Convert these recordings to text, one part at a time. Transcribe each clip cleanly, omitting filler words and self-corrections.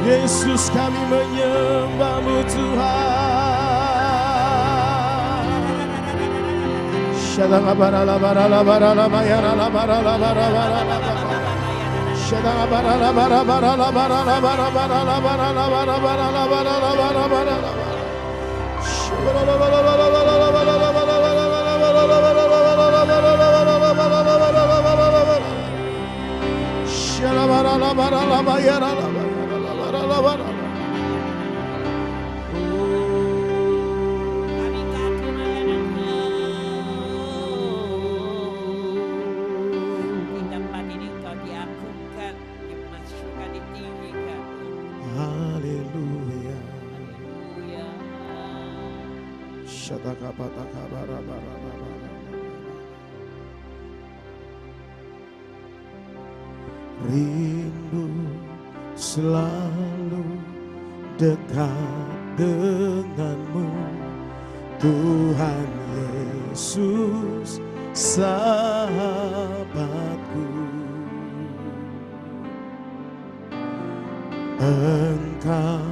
Yesus, kami menyembah-Mu Tuhan. Rindu selalu dekat dengan-Mu, Tuhan Yesus sahabatku. Engkau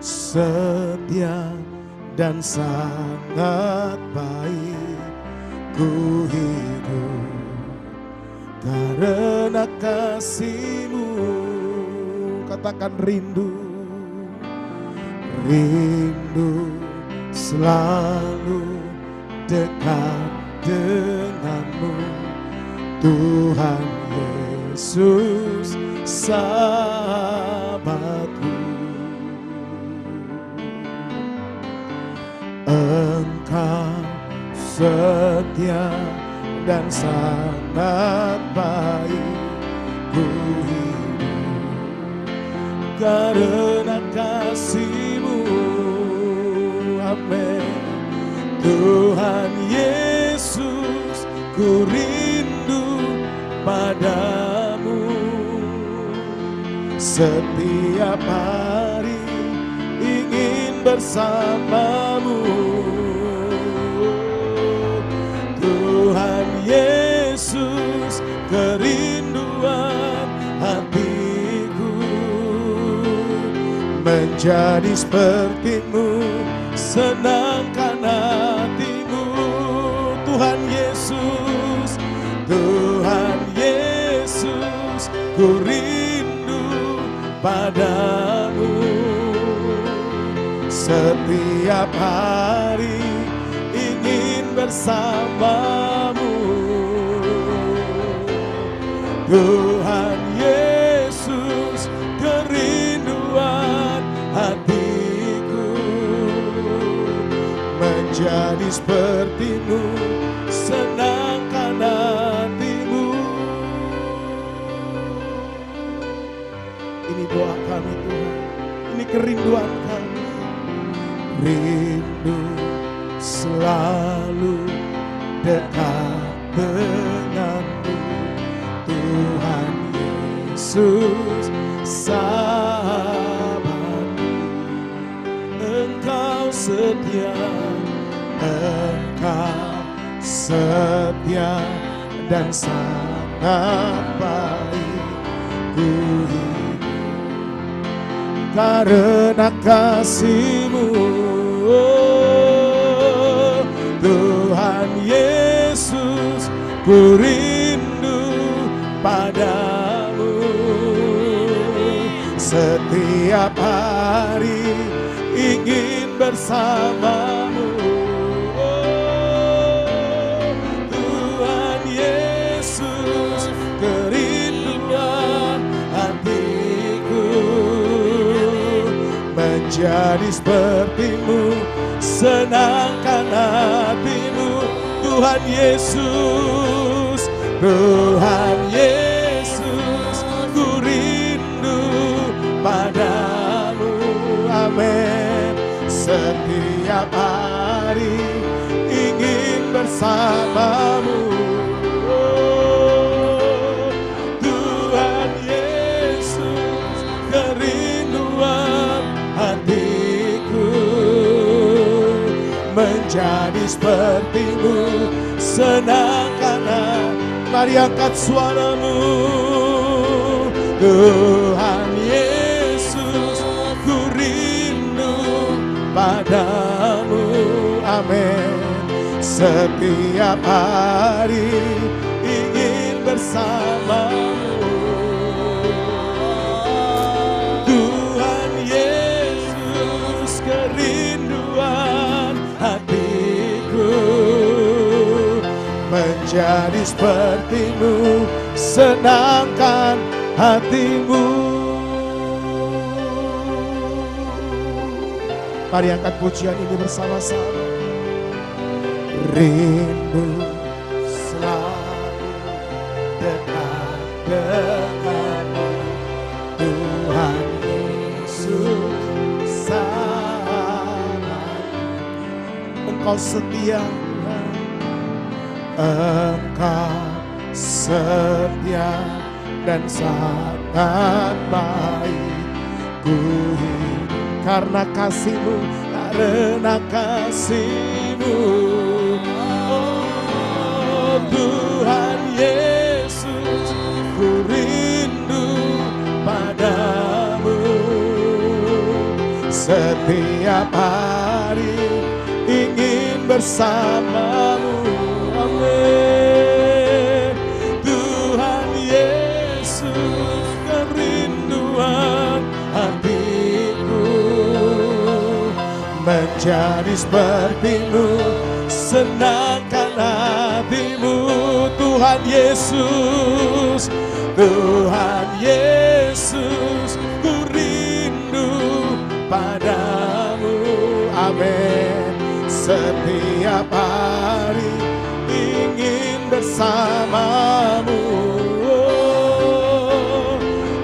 setia dan sangat baik, ku hidup karena kasih-Mu. Katakan rindu, rindu selalu dekat dengan-Mu, Tuhan Yesus sahabatku. Engkau setia dan sangat baik, ku hidup karena kasih-Mu. Amin. Tuhan Yesus, ku rindu padamu. Setiap hari ingin bersamamu, Tuhan Yesus, kerinduan hatiku. Menjadi seperti-Mu, senangkan hati-Mu. Tuhan Yesus, Tuhan Yesus, ku rindu padamu. Setiap hari ingin bersamamu, Tuhan Yesus, kerinduan hatiku. Menjadi seperti-Mu, senangkan hati-Mu. Ini doa kami Tuhan, ini kerinduan kami. Rindu selalu dekat dengan-Mu, Tuhan Yesus sahabatku. Engkau setia, Engkau setia dan sangat baik, ku hidup karena kasih-Mu. Tuhan Yesus, ku rindu padamu. Setiap hari ingin bersamamu, Tuhan Yesus, kerinduan hatiku. Menjadi seperti-Mu, senangkan hati-Mu. Tuhan Yesus, Tuhan Yesus, ku rindu padamu. Amin. Setiap hari ingin bersamamu, Tuhan Yesus, kerinduan hatiku. Menjadi seperti-Mu, senangkan hati. Mari angkat suaramu. Tuhan Yesus, ku rindu padamu. Amin. Setiap hari ingin bersamamu. Tuhan Yesus, kerinduan hatiku menjadi sepertimu, senangkan hatimu. Mari angkat pujian ini bersama-sama. Rindu selalu dekat denganmu, Tuhan Yesus sangat. Engkau setia, Engkau setia dan sangat baik. Ku hidup karena kasih-Mu, karena kasih-Mu. Oh Tuhan Yesus, ku rindu padamu. Setiap hari ingin bersamamu. Amin. Tuhan Yesus, kerinduan hatiku menjadi sepertimu, senangkan hatimu. Tuhan Yesus, Tuhan Yesus, ku rindu padamu. Amin. Setiap hari ingin bersamamu.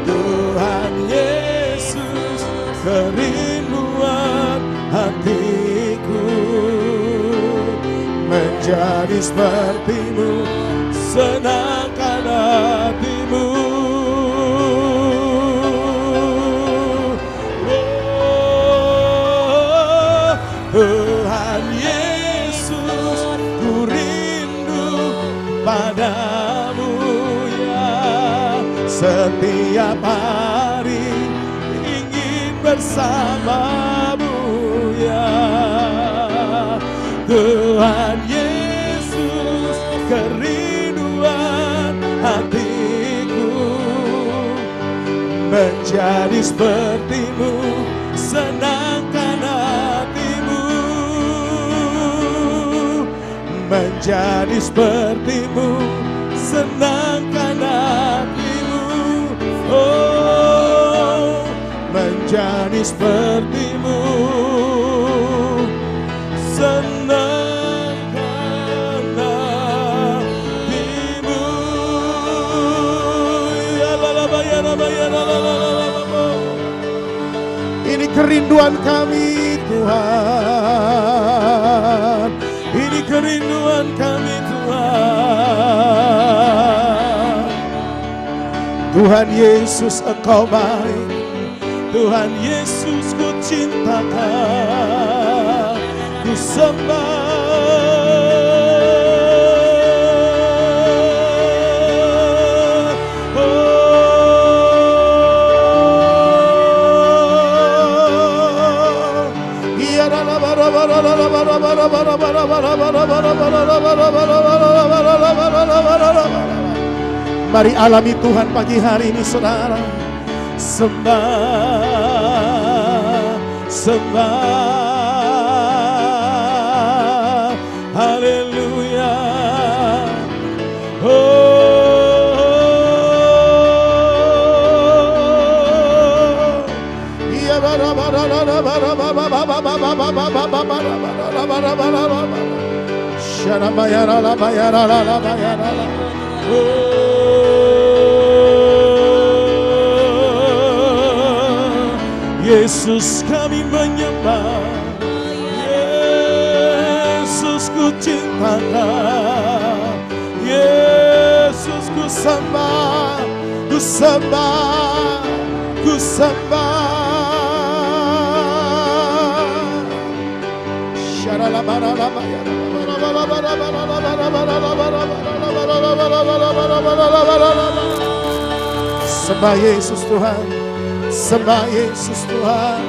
Tuhan Yesus, kerinduan hatiku menjadi sepertimu, senangkan hatimu. Tuhan Yesus, ku rindu padamu ya. Setiap hari ingin bersamamu ya. Tuhan Yesus, kerinduan hatiku menjadi sepertimu, senangkan hatimu. Menjadi sepertimu, senangkan hatimu. Oh, menjadi sepertimu, senangkan hatimu. Ini kerinduan kami Tuhan, ini kerinduan kami Tuhan. Tuhan Yesus, Engkau baik. Tuhan Yesus, ku cintakan, ku sembah. Mari alami Tuhan pagi hari ini saudara. Sembah, sembah, haleluya. Yesus, kami menyembah. Yesus, ku cintakan. Yesus, ku sembah, ku sembah, ku sembah. Sembah Yesus Tuhan. Sembah Yesus Tuhan.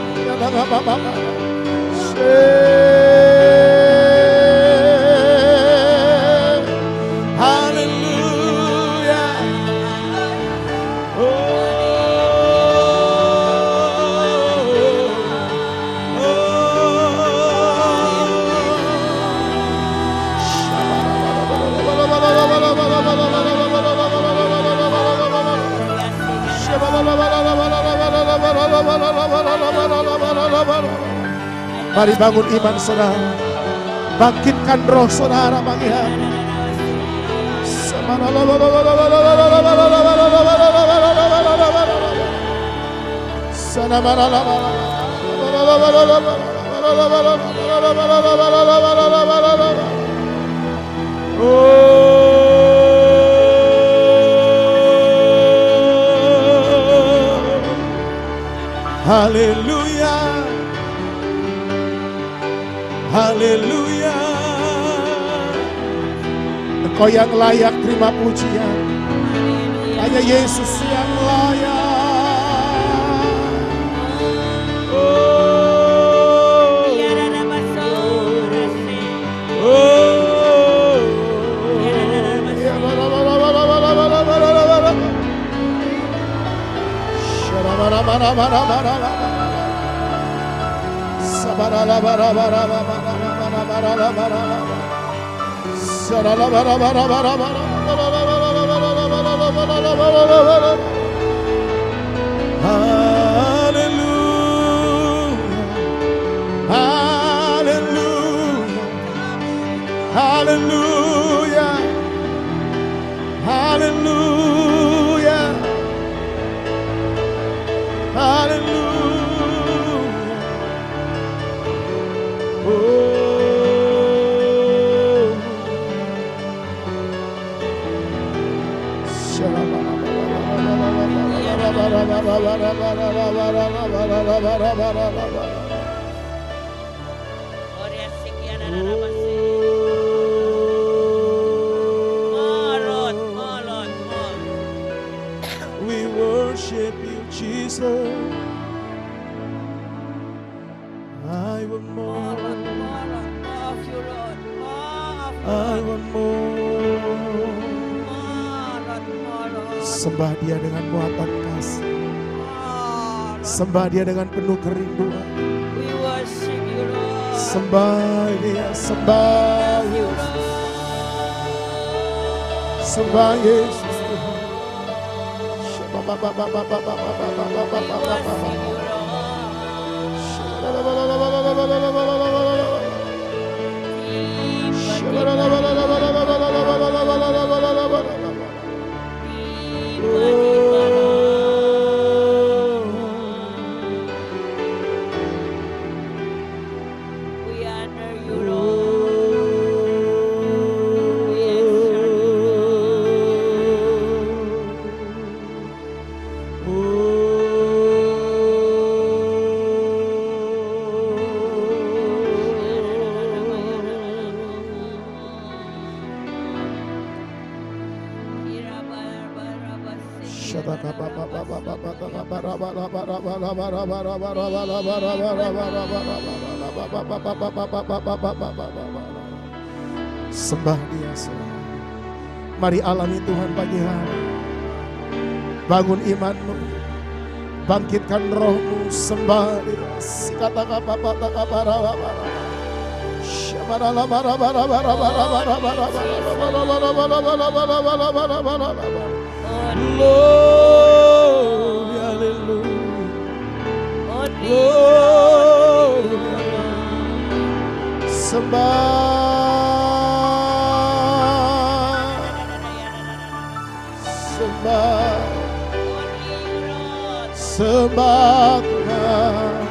Haleluya. Mari bangun iman saudara. Bangkitkan roh saudara pagi hari. Haleluya. Haleluya. Engkau yang layak terima pujian. Hanya Yesus yang layak. Hallelujah. Hallelujah. Hallelujah. We worship you, Jesus. I want more. I want more. Sembah Dia dengan muatan kasih. Sembah Dia dengan penuh kerinduan. Sembah Dia, sembah Yesus. Sembah Yesus. Sembah Dia selalu. Mari alami Tuhan pagi hari. Bangun imanmu, bangkitkan rohmu, sembah Dia. Glory, hallelujah. Glory, sembah, sembah, sembah Tuhan.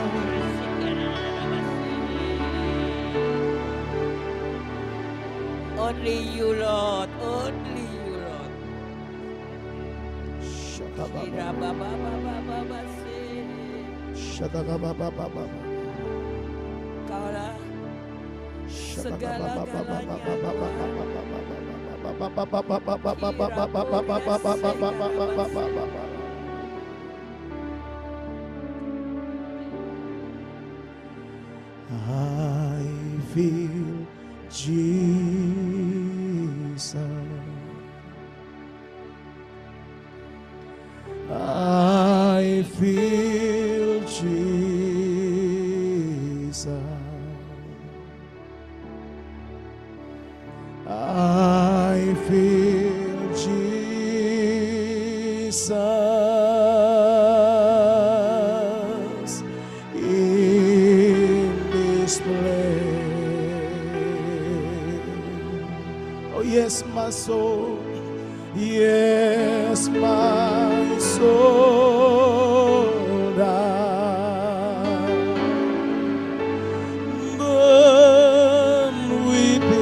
Only you, Lord. Only you, Lord. Kaulah segala-galanya. feel Jesus. I feel Jesus. I feel Jesus in this place. Oh yes, my soul. Yes, my soul does burn within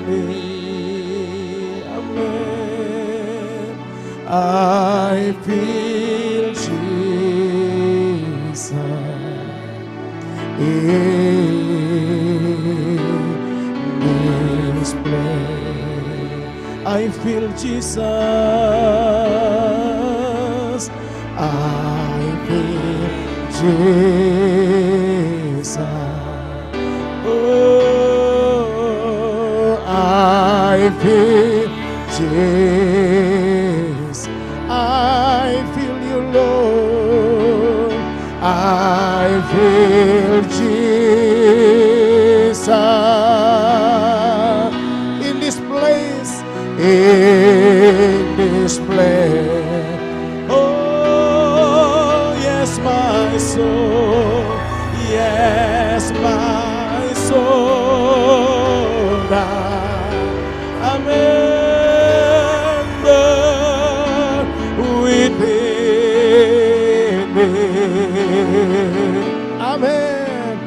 me. Amen. I feel Jesus in this place. I feel Jesus. I feel Jesus. Oh, I feel Jesus. I feel you, Lord. I feel Jesus in this place. In this place. Oh, yes, my soul. Yes, my soul. Amen. Within me. Amen.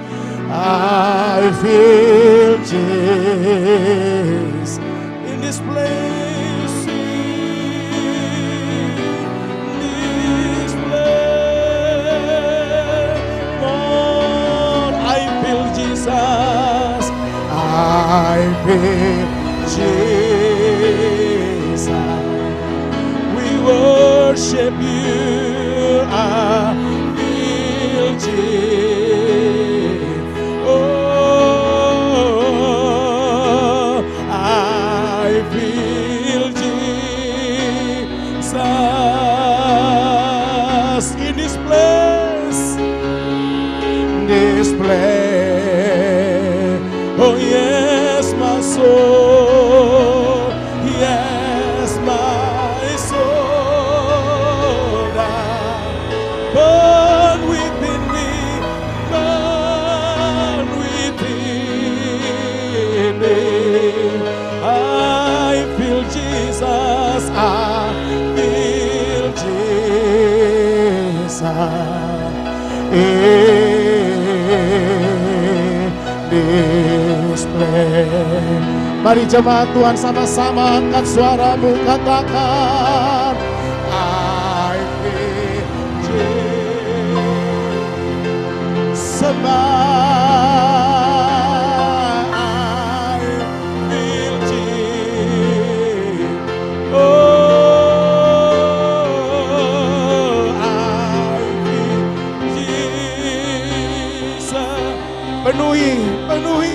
I feel Jesus in this place. I feel Jesus. We worship you. I feel Jesus. Oh, I feel Jesus in this place. This place. Oh yes, my soul, yes, my soul, burn within me, burn within me. I feel Jesus, I feel Jesus. Mari jemaat Tuhan sama-sama angkat suaramu, katakan I feel Jesus. Sembah I feel Jesus. Oh, I feel Jesus. Penuhi kami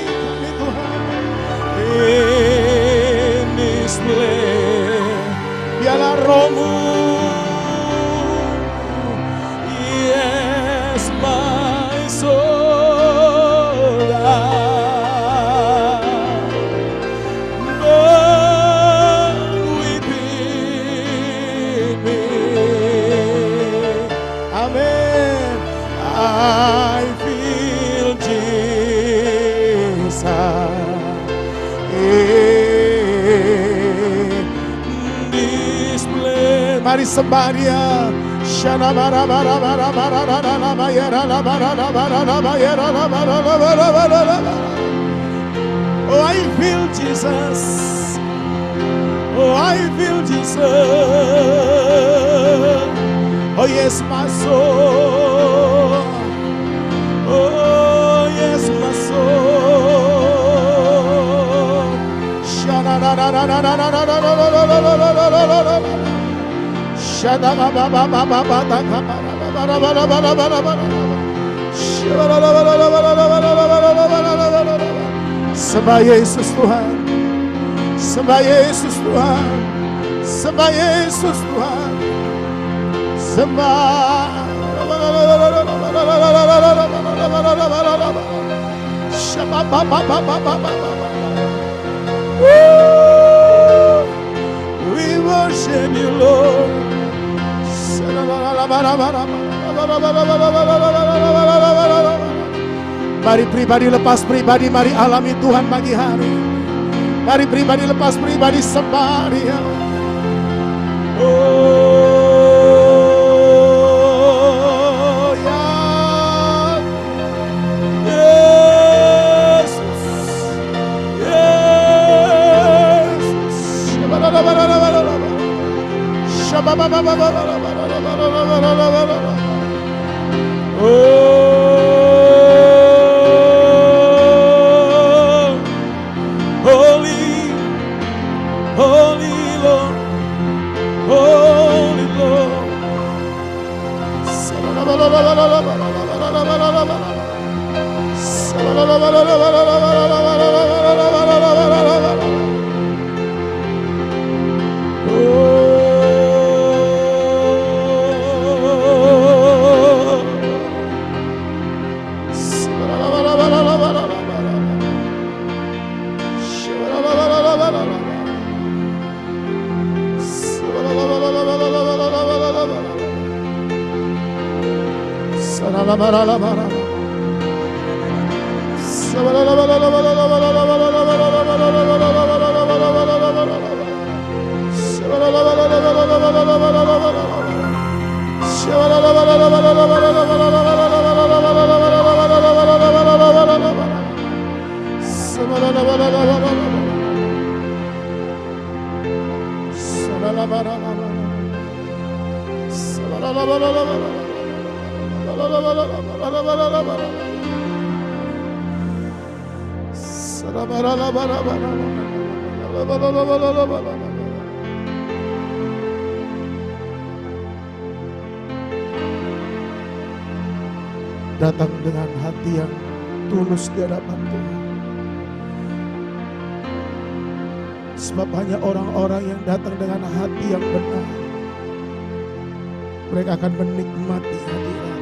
Tuhan. In this place, biarlah rohmu, yes, my soul, burn within me. Amen. I feel Jesus. Display. Mari sembah Dia. Oh, I feel Jesus. Oh, I feel Jesus. Oh, yes, my soul. Oh, yes, my soul. Sembah Yesus Tuhan, sembah Yesus Tuhan, sembah Yesus Tuhan, sembah. We worship you, Lord. Mari pribadi lepas pribadi, mari alami Tuhan pagi hari. Mari pribadi lepas pribadi sembah Dia. Oh ya Yesus, Holy, Holy Lord, Holy Lord. Datang dengan hati yang tulus di hadapan Tuhan. Sebab hanya orang-orang yang datang dengan hati yang benar, mereka akan menikmati hadirat.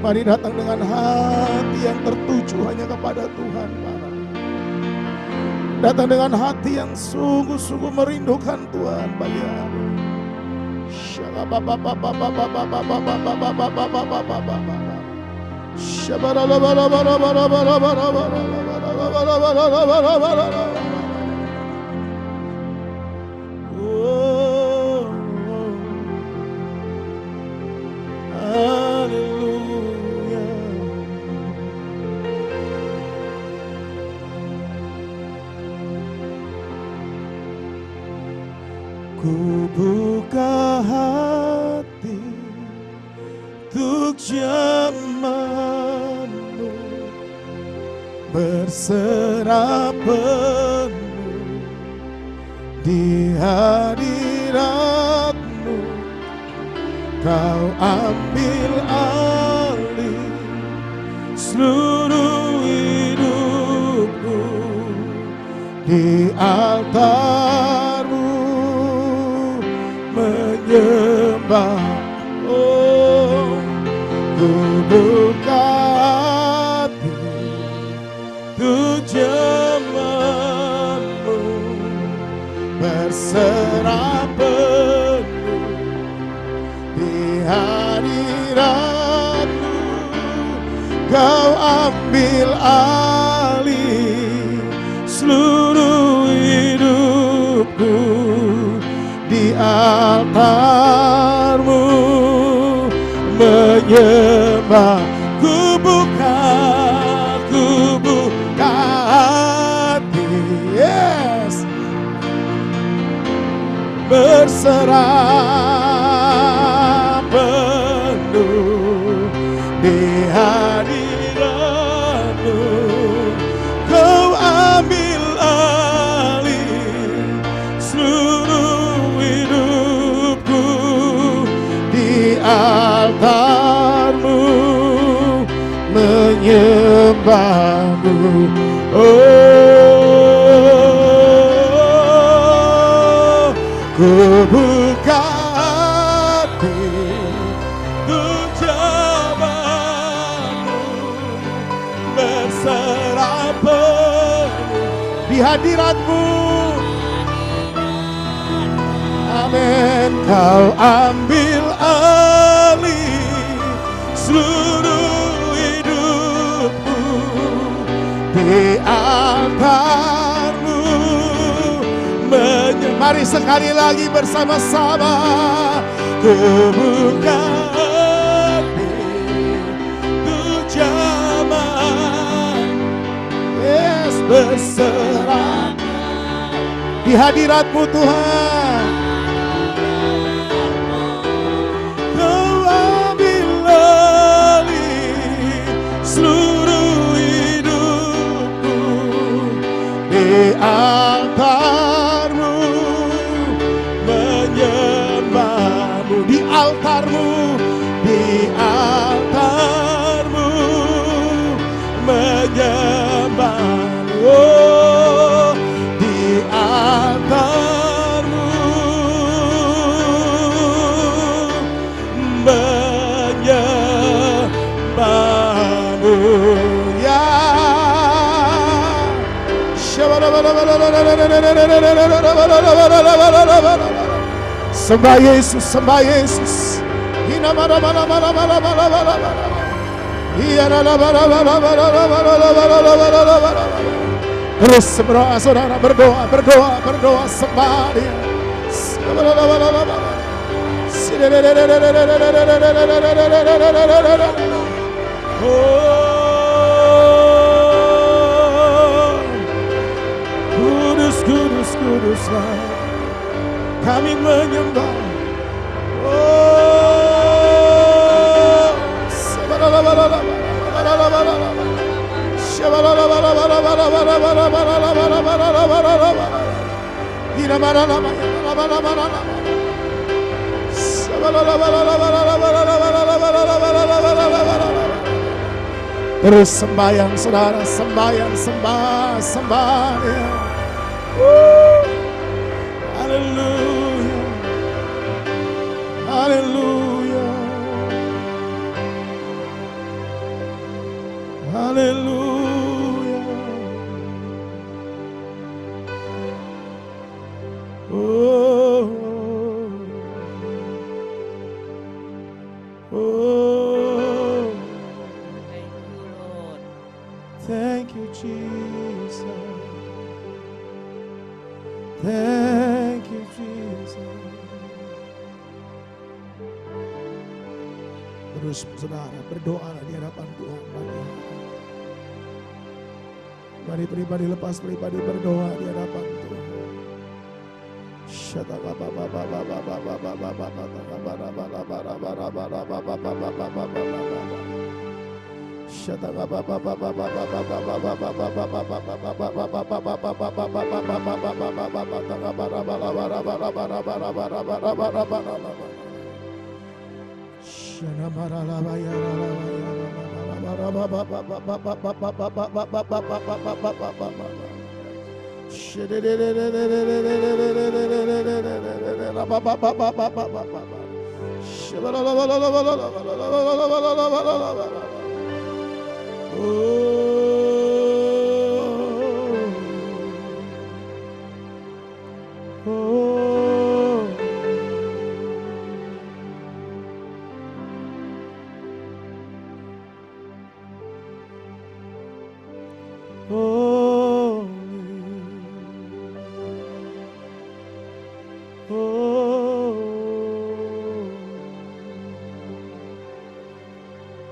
Mari datang dengan hati yang tertuju hanya kepada Tuhan. Datang dengan hati yang sungguh-sungguh merindukan Tuhan pagi hari. Ku buka hati untuk zamanmu, berserah penuh di hadiratmu. Kau ambil alih seluruh hidupku di altarmu. Menyembah, oh, ku buka hati untuk zamanmu, berserah penuh di hadiratmu. Kau ambil alih seluruh hidupku di altarmu. Menyembah, ku buka hati, yes, berserah penuh di hadiratmu. Kau ambil alih seluruh hidupku di altarmu. menyembahmu. Ku buka hati untuk jawabanmu, berserah penuh di hadiratmu. Amin. Kau ambil alih seluruh hidupku di altarmu. Mari sekali lagi bersama-sama. Ku buka hati untuk jamaah, yes, berserah di hadiratmu Tuhan. Kau ambil alih seluruh hidupku di altarmu, menyembahmu di altarmu, di altarmu, menyembahmu, oh, di altarmu, menyembahmu, ya. Sembah Yesus, sembah Yesus. Terus berdoa saudara, berdoa, berdoa, berdoa, sembah Dia. Kudus, kudus, kuduslah kami menyembah. Terus sembahyang saudara, sembahyang, sembah, sembah Dia. Haleluya, haleluya, haleluya. Oh, oh, thank you, Jesus. Thank you, Jesus. Terus saudara berdoa di hadapan Tuhan. Mari pribadi lepas pribadi berdoa di hadapan Tuhan.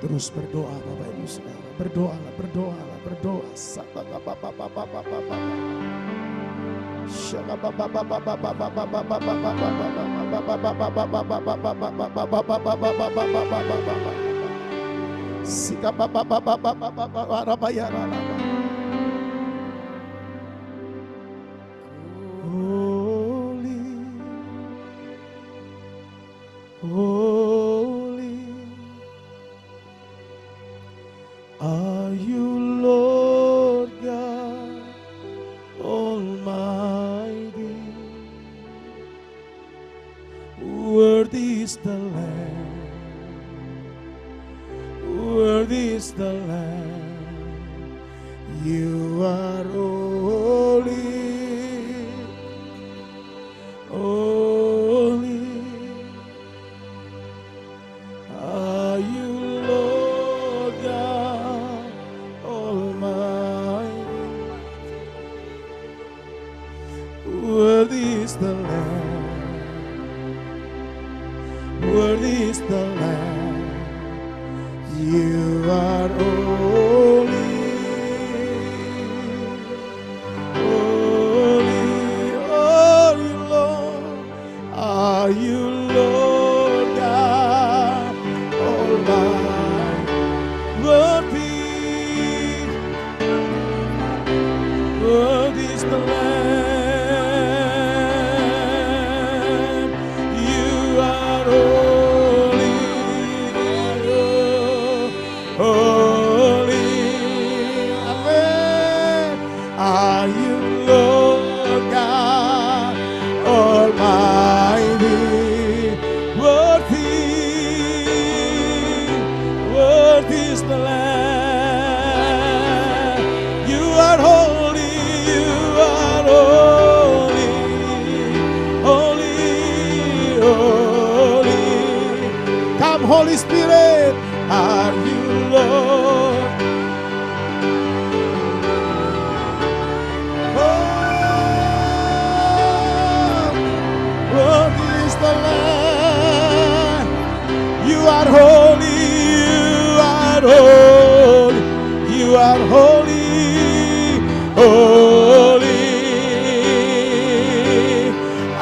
Terus berdoa Bapak Ibu Saudara, berdoalah, berdoalah, berdoa. Holy are is the Lamb. Worthy is the Lamb. You are holy, holy. Are you Lord God Almighty? Worthy is the Lamb. Worthy is the Lamb. You are holy, holy, are you Lord? Are you Lord God Almighty? Worthy, worthy is the Lamb. You are holy, holy, amen. Are you Lord God Almighty? Worthy, worthy is the Lamb. You are holy, you are holy, holy, holy. Come, Holy Spirit, are you Lord? Oh, worthy is the Lamb. You are holy, you are holy, you are holy, holy.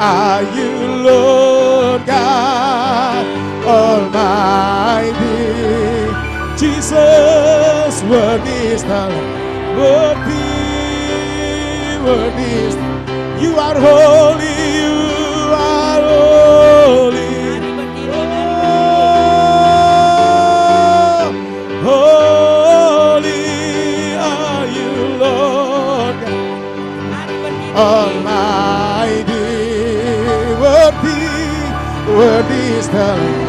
Are you Lord God Almighty? Jesus, worthy is the Lamb. Worthy, worthy is the Lamb. You are holy, you are holy. Oh, holy are you, Lord God Almighty. Worthy, worthy is the Lamb.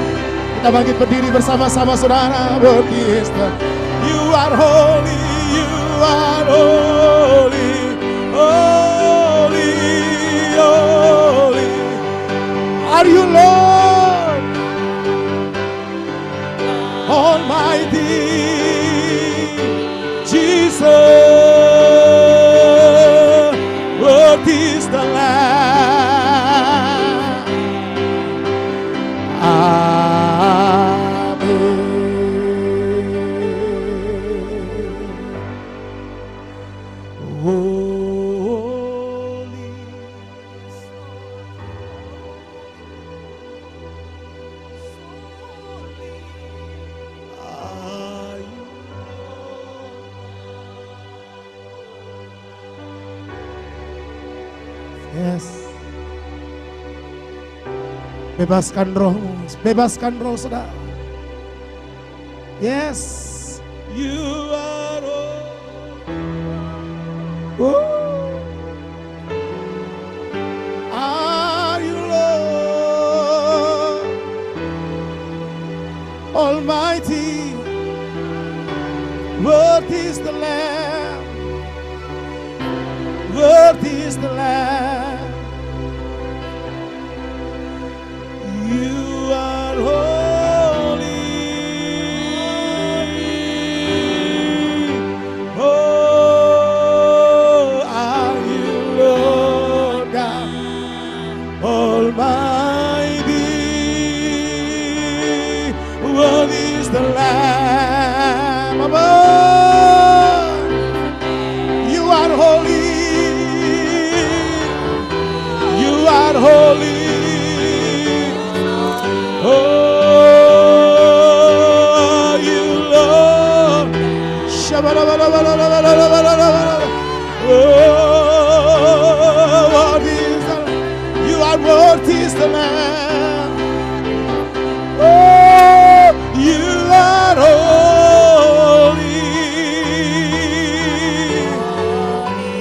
Kita bangkit berdiri bersama-sama saudara. Worthy is the Lamb. You are holy, you are holy, holy, holy. Are you Lord Almighty? Jesus, worthy is the Lamb. Yes. Bebaskan rohmu, bebaskan roh saudara. Yes. You are all. Are you Lord Almighty? Worthy is the Lamb. Worthy is the Lamb. You are holy. Oh, are you Lord God Almighty? Worthy is the Lamb above. You are holy. You are holy. Oh, you Lord. Oh, what is the Lamb? You are worthy is the Lamb. Oh, you are holy.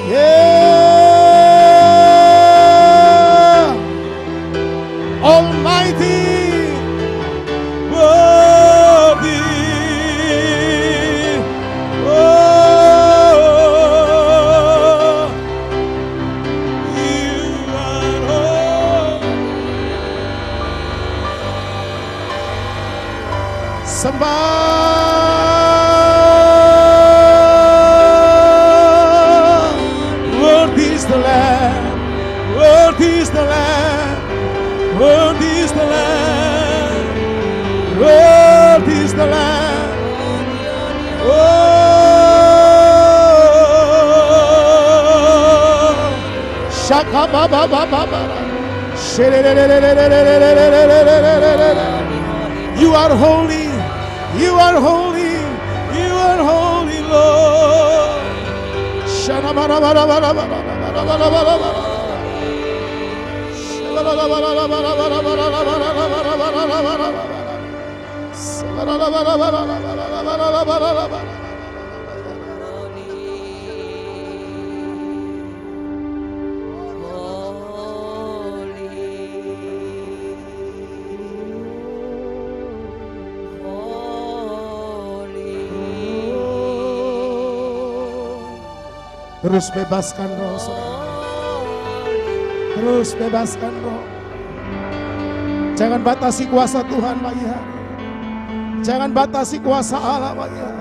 Yeah. Almighty. Sembah. Worthy is the Lamb. Worthy is the Lamb. Worthy is the Lamb. Worthy is the Lamb. Oh, Shaka Baba Baba. You are holy. You are holy. You are holy, Lord. Shana Baba Baba Baba Baba. Terus bebaskan roh, saudara. Terus bebaskan roh. Jangan batasi kuasa Tuhan pagi hari. Jangan batasi kuasa Allah pagi hari.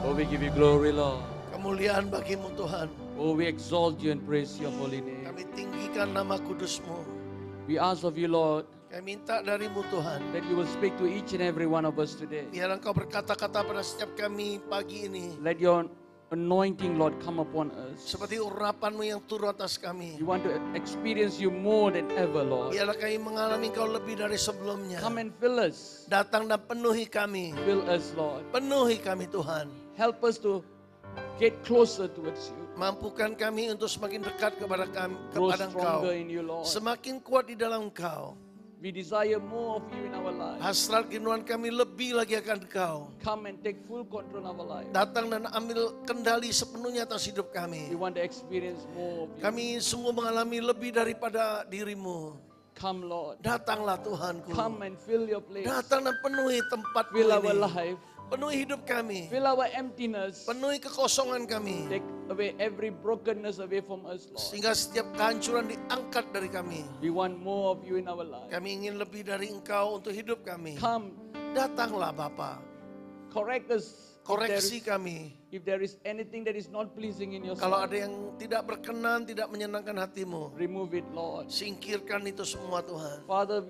Oh, we give you glory, Lord. Kemuliaan bagimu Tuhan. Oh, we exalt you and praise your holy name. Kami tinggikan nama kudus-Mu. We ask of you, Lord, Kami minta darimu Tuhan. that you will speak to each and every one of us today. Biar Engkau berkata-kata pada setiap kami pagi ini. Let your anointing, Lord, come upon us. Seperti urapan-Mu yang turun atas kami. We want to experience you more than ever, Lord. Biarlah kami mengalami Engkau lebih dari sebelumnya. Come and fill us. Datang dan penuhi kami. Fill us, Lord. Penuhi kami Tuhan. Help us to get closer towards you. Mampukan kami untuk semakin dekat kepada kami, Grow kepada Engkau. stronger in you, Lord. Semakin kuat di dalam Engkau. We desire more of you in our lives. Hasrat keinginan kami lebih lagi akan Engkau. Come and take full control of our lives. Datang dan ambil kendali sepenuhnya atas hidup We kami. want to experience more of you. Kami sungguh mengalami lebih daripada dirimu. Come, Lord. Datanglah Tuhanku. Come and fill your place. Datang dan penuhi tempatmu Fill our ini. life. Penuhi hidup kami. Fill our emptiness. Penuhi kekosongan kami. Take away every brokenness away from us, Lord. Sehingga setiap kehancuran diangkat dari kami. We want more of you in our life. Kami ingin lebih dari Engkau untuk hidup kami. Come, Datanglah Bapa. correct us. Koreksi kami. If there is anything that is not pleasing in your Kalau sight, ada yang tidak berkenan, tidak menyenangkan hatimu. remove it, Lord. Singkirkan itu semua Tuhan. Father,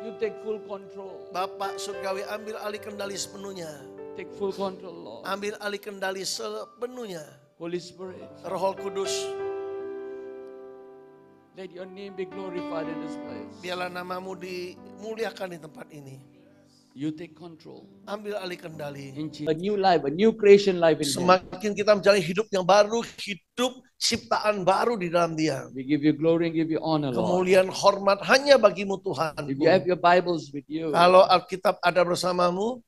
you take full control. Bapak surgawi, ambil alih kendali sepenuhnya. Take full control, Lord. Ambil alih kendali sepenuhnya. Holy Spirit, Roh Kudus, let your name be glorified in this place. biarlah namamu dimuliakan di tempat ini. You take control. Ambil alih kendali. In Jesus. A new life, a new creation life in Him. Semakin kita menjalani hidup yang baru, hidup ciptaan baru di dalam Dia. We give you glory and give you honor, Lord. Kemuliaan hormat hanya bagimu Tuhan. If you have your Bibles with you, Kalau Alkitab ada bersamamu,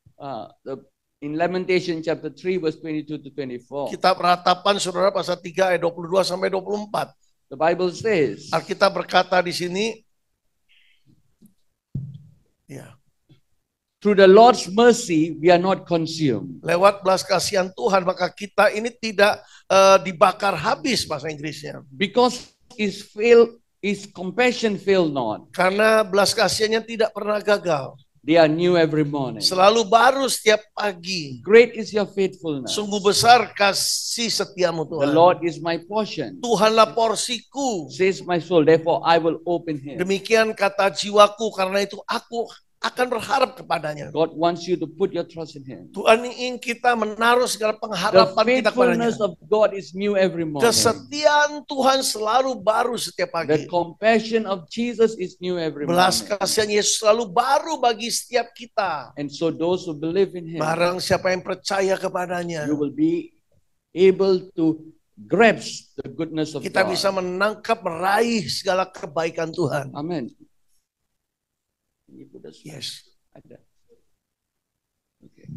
in Lamentation chapter 3 verse 22 to 24, kitab Ratapan Saudara pasal 3 ayat 22 sampai 24. the Bible says, Alkitab berkata di sini, ya, through the Lord's mercy we are not consumed. lewat belas kasihan Tuhan maka kita ini tidak dibakar habis, bahasa Inggrisnya. Because His compassion fail not. Karena belas kasihannya tidak pernah gagal. They are new every morning. Selalu baru setiap pagi. Great is your faithfulness. Sungguh besar kasih setiamu The Tuhan. Lord is my portion, Tuhanlah porsiku. says my soul. Therefore I will open Him. Demikian kata jiwaku, karena itu aku akan berharap kepadanya. God wants you to put your trust in Him. Tuhan ingin kita menaruh segala The pengharapan kita kepadanya. faithfulness of God is new every morning. Kesetiaan Tuhan selalu baru setiap The pagi. compassion of Jesus is new every Belas morning. kasihan Yesus selalu baru bagi setiap kita. And so those who believe in Him, Barang siapa yang percaya kepadanya, you will be able to grasp the goodness of kita God. bisa menangkap, meraih segala kebaikan Tuhan. Amen. Can you put us Yes. ada? Okay.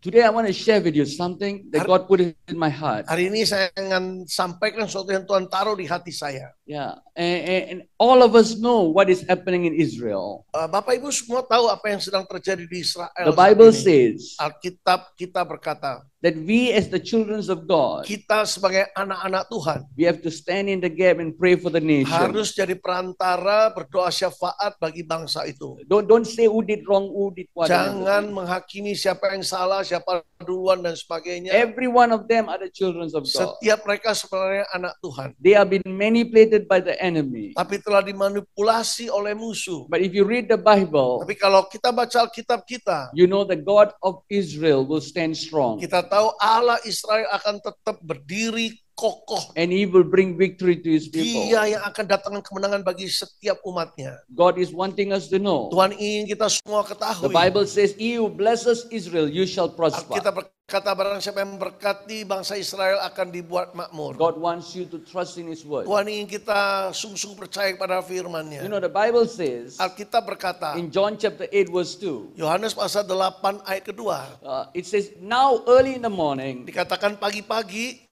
Today I want to share with you something that God put in my heart. Hari ini saya ingin sampaikan sesuatu yang Tuhan taruh di hati saya. Yeah, and all of us know what is happening in Israel. Bapak Ibu semua tahu apa yang sedang terjadi di Israel The saat Bible ini. says Alkitab kita berkata, that we as the children of God, kita sebagai anak-anak Tuhan we have to stand in the gap and pray for the nation. harus jadi perantara berdoa syafaat bagi bangsa itu. Don't say who did wrong, who did what. and Jangan everything. menghakimi siapa yang salah, siapa duluan dan sebagainya. Every one of them are the children of God. Setiap mereka sebenarnya anak Tuhan. They have been manipulated by the enemy. Tapi telah dimanipulasi oleh musuh. But if you read the Bible, Tapi kalau kita baca Alkitab kita, you know the God of Israel will stand strong. kita tahu Allah Israel akan tetap berdiri kokoh. And he will bring victory to his people. Dia yang akan datangkan kemenangan bagi setiap umatnya. God is wanting us to know. Tuhan ingin kita semua ketahui. The Bible says, he who blesses Israel, you shall prosper. Kita berkata barang siapa yang memberkati bangsa Israel akan dibuat makmur. God wants you to trust in his word. Tuhan ingin kita sungguh-sungguh percaya kepada You firman-Nya. know, the Bible says Alkitab berkata, in John chapter 8 verse 2, Yohanes pasal 8 ayat kedua, it says, now early in the morning, dikatakan pagi-pagi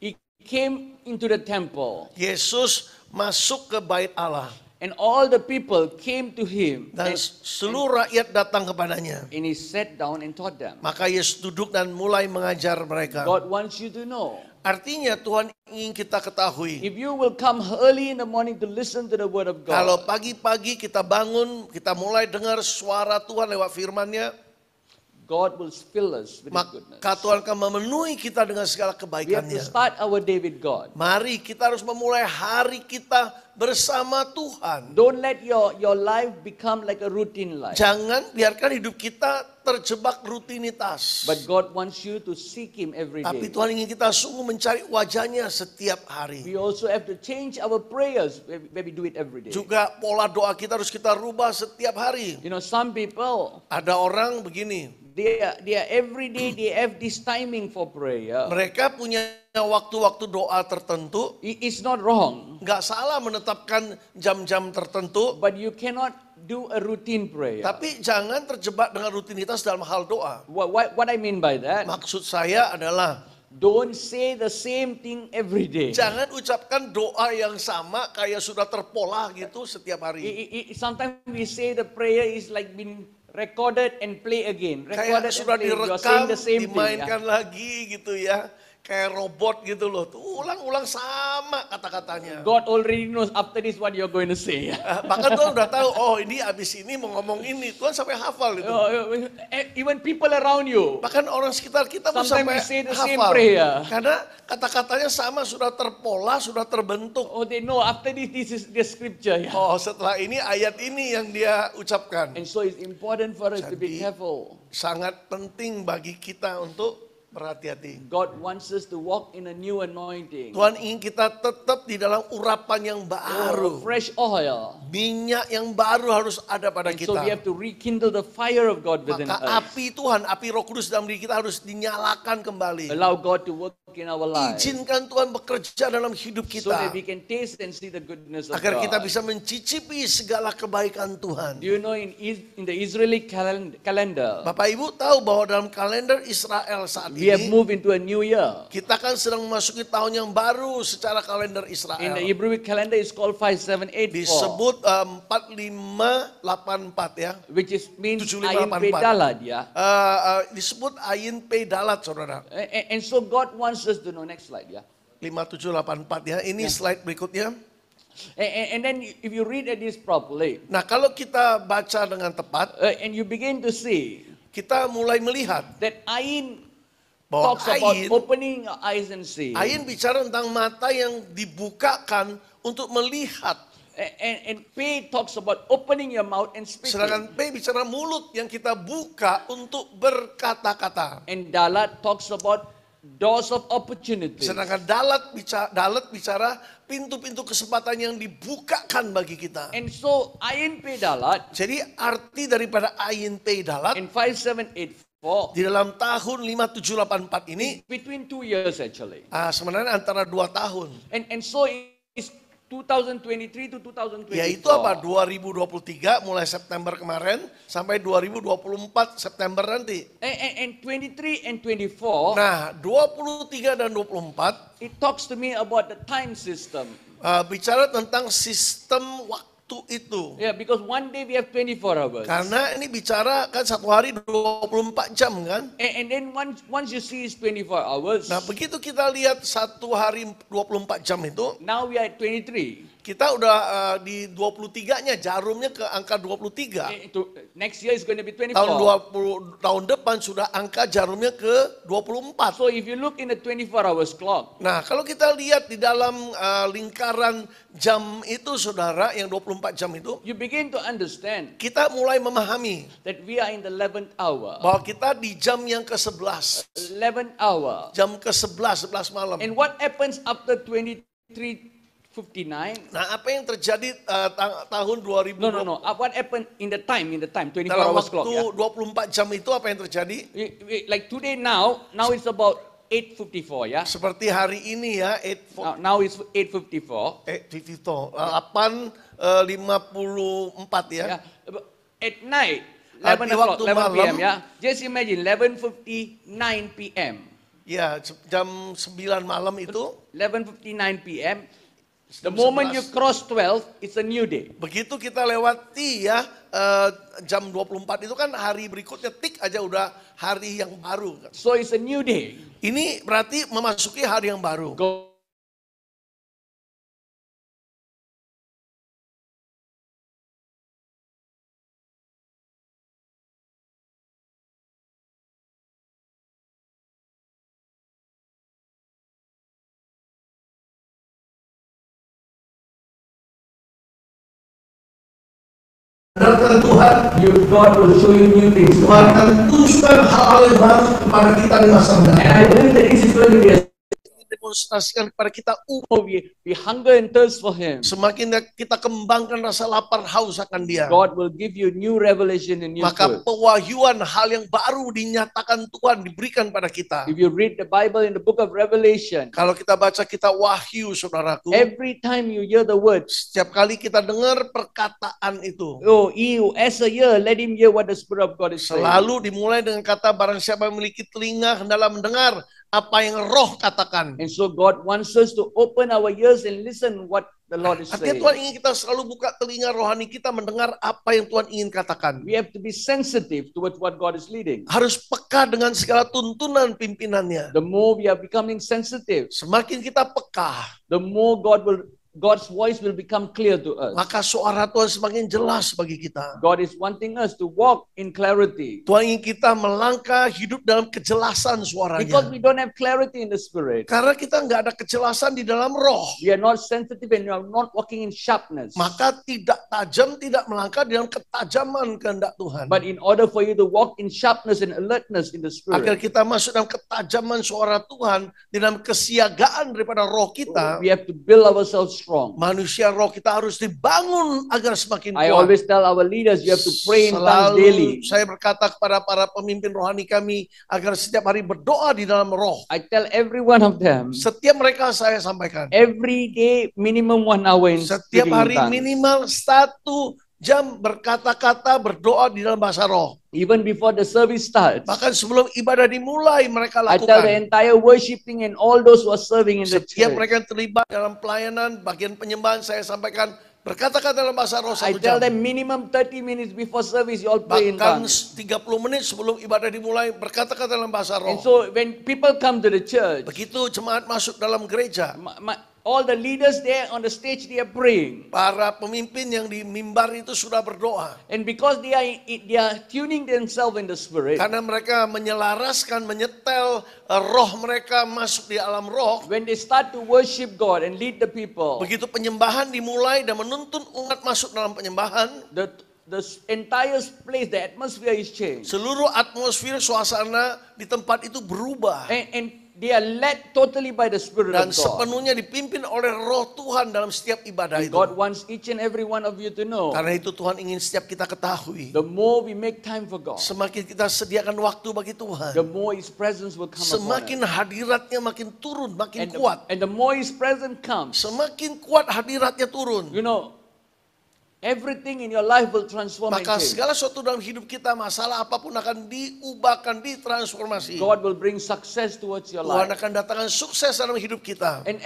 he came into the temple Yesus masuk ke bait Allah. and all the people came to him Dan seluruh rakyat datang kepadanya. and he sat down and taught them. Maka Yesus duduk dan mulai mengajar mereka. God wants you to know, Artinya Tuhan ingin kita ketahui. if you will come early in the morning to listen to the word of Kalau God, pagi-pagi kita bangun, kita mulai dengar suara Tuhan lewat firman-Nya, God will fill us with his goodness. maka Tuhan akan memenuhi kita dengan segala We have to kebaikannya. start our day with God. Mari kita harus memulai hari kita bersama Tuhan. Don't let your life become like a routine life. Jangan biarkan hidup kita terjebak rutinitas. But God wants you to seek him every Tapi day. Tuhan ingin kita sungguh mencari wajahnya setiap hari. We also have to change our prayers when we do it every day. Juga pola doa kita harus kita rubah setiap hari. You know, some people, Ada orang begini, they are every day they have this timing for prayer. mereka punya waktu-waktu doa tertentu. It's not wrong, Nggak salah menetapkan jam-jam tertentu, but you cannot do a routine prayer. tapi jangan terjebak dengan rutinitas dalam hal doa. What I mean by that, Maksud saya adalah don't say the same thing every day. jangan ucapkan doa yang sama kayak sudah terpola gitu setiap hari. Sometimes we say the prayer is like being recorded and play again. Kayak Recorded and sudah play. You are direkam, saying the same thing. dimainkan lagi gitu ya. Kayak robot gitu loh. Tuh ulang-ulang sama kata-katanya. God already knows after this what you're going to say. Bahkan Tuhan udah tahu, oh ini abis ini mau ngomong ini. Tuhan sampai hafal itu. Even people around you. Bahkan orang sekitar kita pun Sometimes we sampai say the same hafal. prayer. Karena kata-katanya sama, sudah terpola, sudah terbentuk. Oh, they know after this is the scripture. Yeah. Oh setelah ini ayat ini yang dia ucapkan. And so it's important for us to be Jadi, careful. sangat penting bagi kita untuk berhati-hati. God wants us to walk in a new anointing. Tuhan ingin kita tetap di dalam urapan yang baru. Fresh oil. Minyak yang baru harus ada pada And so we kita. have to rekindle the fire of God within Maka us. api Tuhan, api Roh Kudus dalam diri kita harus dinyalakan kembali. Allow God to work in our lives. Izinkan Tuhan bekerja dalam hidup So that kita. we can taste and see the goodness of Agar kita God. bisa mencicipi segala kebaikan Tuhan. Do you know in the Israeli calendar, Bapak Ibu tahu bahwa dalam kalender Israel saat we have ini, moved into a new year. kita kan sedang memasuki tahun yang baru secara kalender In the Israel. Hebrew calendar, it's called 5784, Disebut 4584 ya. which means 7584. Ayin Pedalad, yeah. Disebut Ayin P Dalat saudara. And so God wants us to know. Next slide, yeah. 5784 ya. Ini slide berikutnya. And then if you read this properly, Nah kalau kita baca dengan tepat, and you begin to see kita mulai melihat that Ayin bahwa talks about Ayin, opening your eyes and see. Ayin bicara tentang mata yang dibukakan untuk melihat. And P talks about opening your mouth and speaking. Sedangkan P bicara mulut yang kita buka untuk berkata-kata. And Dalat talks about doors of opportunity. Sedangkan Dalet bicara pintu-pintu kesempatan yang dibukakan bagi kita. And so Ayin P Dalat Jadi arti daripada Ayin P Dalat in 5784 di dalam tahun 5784 ini between 2 years actually. sebenarnya antara 2 tahun. And so it's 2023 to 2024. Yaitu apa? 2023 mulai September kemarin sampai 2024 September nanti. And 23 and 24, Nah, 23 dan 24 it talks to me about the time system. Bicara tentang sistem waktu itu. Yeah, because one day we have 24 hours. Karena ini bicara kan satu hari 24 jam kan. And then once you see it's 24 hours, Nah begitu kita lihat satu hari 24 jam itu, now we are at 23. kita udah di 23-nya, jarumnya ke angka 23. Next year is going to be 24. Tahun depan sudah angka jarumnya ke 24. So if you look in the 24 hours clock, Nah, kalau kita lihat di dalam lingkaran jam itu saudara, yang 24 jam itu, you begin to understand kita mulai memahami that we are in the 11th hour. bahwa kita di jam yang ke-11. 11th hour. Jam ke-11, 11 malam. And what happens after 23:59? Nah, apa yang terjadi tahun 2000? No. What happened in the time, 24 Dalam hours waktu clock? Yeah? 24 jam itu apa yang terjadi? Like today now it's about 8:54, yeah? Seperti hari ini ya, Now it's 8:54. 8:54 ya. Yeah. At night, Di 11 o'clock, waktu 11 p.m., malam. yeah? Just imagine, 11:59 p.m. Ya, jam 9 malam itu. 11:59 p.m. The Jam moment you 11. cross 12, it's a new day. Begitu kita lewati ya jam 24 itu kan hari berikutnya tik aja udah hari yang baru. So it's a new day. Ini berarti memasuki hari yang baru. Datang Tuhan, God will show you new things. Tuhan akan tunjukkan hal-hal yang baru kepada kita di masa mendatang. And I believe that this is going to be a Demonstrasikan kepada kita we hunger and thirst for Him. semakin kita kembangkan rasa lapar haus akan Dia. God will give you new revelation and new Maka truth. pewahyuan hal yang baru dinyatakan Tuhan diberikan pada kita. If you read the Bible in the book of Revelation, Kalau kita baca kitab Wahyu saudaraku, every time you hear the words, setiap kali kita dengar perkataan itu, oh, he who has a ear, let him hear what the Spirit of God is saying. selalu dimulai dengan kata barang siapa yang memiliki telinga hendalah mendengar apa yang roh katakan. And so God wants us to open our ears and listen what the Lord is Artinya saying. Tuhan ingin kita selalu buka telinga rohani kita mendengar apa yang Tuhan ingin katakan. We have to be sensitive towards what God is leading. Harus peka dengan segala tuntunan pimpinannya. The more we are becoming sensitive, Semakin kita peka, the more God's voice will become clear to us. maka suara Tuhan semakin jelas bagi kita. God is wanting us to walk in clarity. Tuhan ingin kita melangkah hidup dalam kejelasan Because suaranya. we don't have clarity in the Spirit. Karena kita nggak ada kejelasan di dalam roh. We are not sensitive and we are not walking in sharpness. Maka tidak tajam, tidak melangkah dalam ketajaman kehendak Tuhan. But in order for you to walk in sharpness and alertness in the Agar Spirit, kita masuk dalam ketajaman suara Tuhan, di dalam kesiagaan daripada roh kita, we have to build ourselves strong. manusia roh kita harus dibangun agar semakin I kuat. always tell our leaders, you have to pray in tongues daily. Saya berkata kepada para pemimpin rohani kami agar setiap hari berdoa di dalam roh. I tell every one of them, Setiap mereka saya sampaikan. every day minimum 1 hour in Setiap speaking in hari tongues. minimal 1 jam berkata-kata berdoa di dalam bahasa roh. Even before the service starts, Bahkan sebelum ibadah dimulai mereka I tell the lakukan. entire worshiping and all those who are serving in the Setiap church, mereka yang terlibat dalam pelayanan, bagian penyembahan saya sampaikan berkata-kata dalam bahasa roh I 1 tell jam. them minimum 30 minutes before service, you all pray in Bahkan tongues. 30 menit sebelum ibadah dimulai berkata-kata dalam bahasa And roh. so when people come to the church, Begitu jemaat masuk dalam gereja, all the leaders there on the stage, they are praying. para pemimpin yang di mimbar itu sudah berdoa. And because they are tuning themselves in the Spirit, Karena mereka menyelaraskan, menyetel roh mereka masuk di alam roh. when they start to worship God and lead the people, Begitu penyembahan dimulai dan menuntun umat masuk dalam penyembahan, the entire place, the atmosphere is changed. seluruh atmosfer suasana di tempat itu berubah. And they are led totally by the Spirit Dan of God. sepenuhnya dipimpin oleh roh Tuhan dalam setiap ibadah itu. God wants each and every one of you to know, Karena itu Tuhan ingin setiap kita ketahui. the more we make time for God, Semakin kita sediakan waktu bagi the Tuhan, more His presence will come upon semakin us. hadiratnya makin turun, makin And kuat. the more His presence comes, Semakin kuat hadiratnya turun. you know, everything in your life will transform and Maka change. segala sesuatu dalam hidup kita, masalah apapun akan diubahkan, ditransformasi. God will bring success towards your Tuhan life. akan datangkan sukses dalam hidup kita. And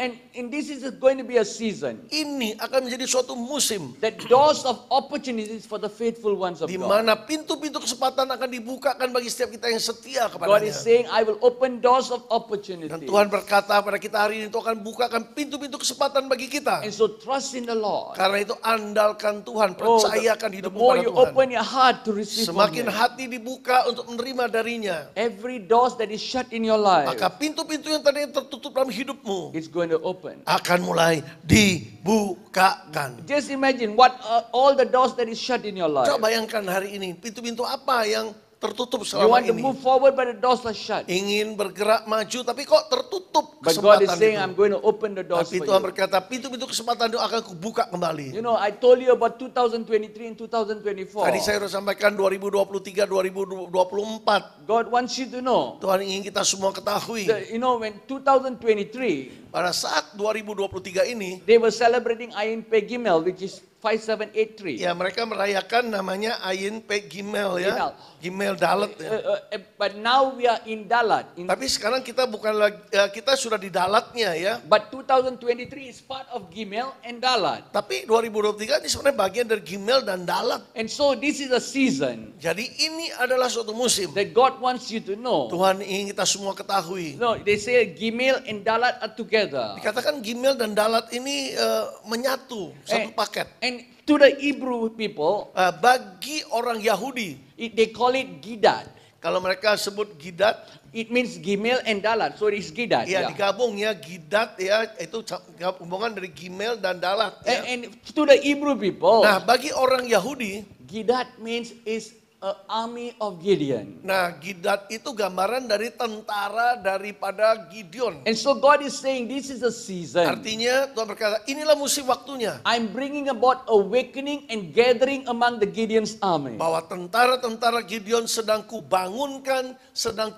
this is going to be a season Ini akan menjadi suatu musim that doors of opportunities for the faithful ones of di God. mana pintu-pintu kesempatan akan dibukakan bagi setiap kita yang setia God kepadanya. is saying, I will open doors of Dan opportunity. Tuhan berkata pada kita hari ini, itu akan bukakan pintu-pintu kesempatan bagi kita. And so trust in the Lord. Karena itu andalkan Tuhan, Oh, percayakan the hidupmu more pada you Tuhan. open your heart to receive from Semakin Him, hati dibuka untuk menerima darinya, every doors that is shut in your life, maka pintu-pintu yang tadi tertutup dalam hidupmu it's going to open. akan mulai dibukakan. Just imagine what all the doors that is shut in your life. Coba bayangkan hari ini, pintu-pintu apa yang tertutup You selama want to ini. move forward, but the doors are shut. Ingin bergerak maju, tapi kok tertutup But God is kesempatan saying, itu. I'm going to open the doors Tapi for Tuhan you. berkata, pintu-pintu kesempatan itu akan kubuka kembali. You know, I told you about 2023 and 2024. Tadi saya sudah sampaikan 2023, 2024. God wants you to know, Tuhan ingin kita semua ketahui, you know, when 2023, pada saat 2023 ini, they were celebrating Ayin Pe Gimel, which is 5783. ya mereka merayakan namanya Ayin Pe Gimel ya. Gimel Dalet ya. But now we are in Dalat. Tapi sekarang kita bukan lagi, kita sudah di Dalatnya ya. But 2023 is part of Gimel and Dalat. Tapi 2023 ini sebenarnya bagian dari Gimel dan Dalat. And so this is a season Jadi ini adalah suatu musim. that God wants you to know. Tuhan ingin kita semua ketahui. No, they say Gimel and Dalat are together. Dikatakan Gimel dan Dalat ini menyatu, satu paket. And to the Hebrew people, Bagi orang Yahudi, they call it Gidat. kalau mereka sebut Gidat, It means Gimel and Dalat. So it's Gidat. ya digabung ya, Gidat ya, itu gabungan dari Gimel dan Dalat ya. And to the Hebrew people, Nah, bagi orang Yahudi, Gidat means is an army of Gideon. nah Gidat itu gambaran dari tentara daripada Gideon. And so God is saying this is a season. Artinya Tuhan berkata, inilah musim waktunya. I'm bringing about awakening and gathering among the Gideon's army. Bahwa tentara-tentara Gideon sedang kubangunkan, sedang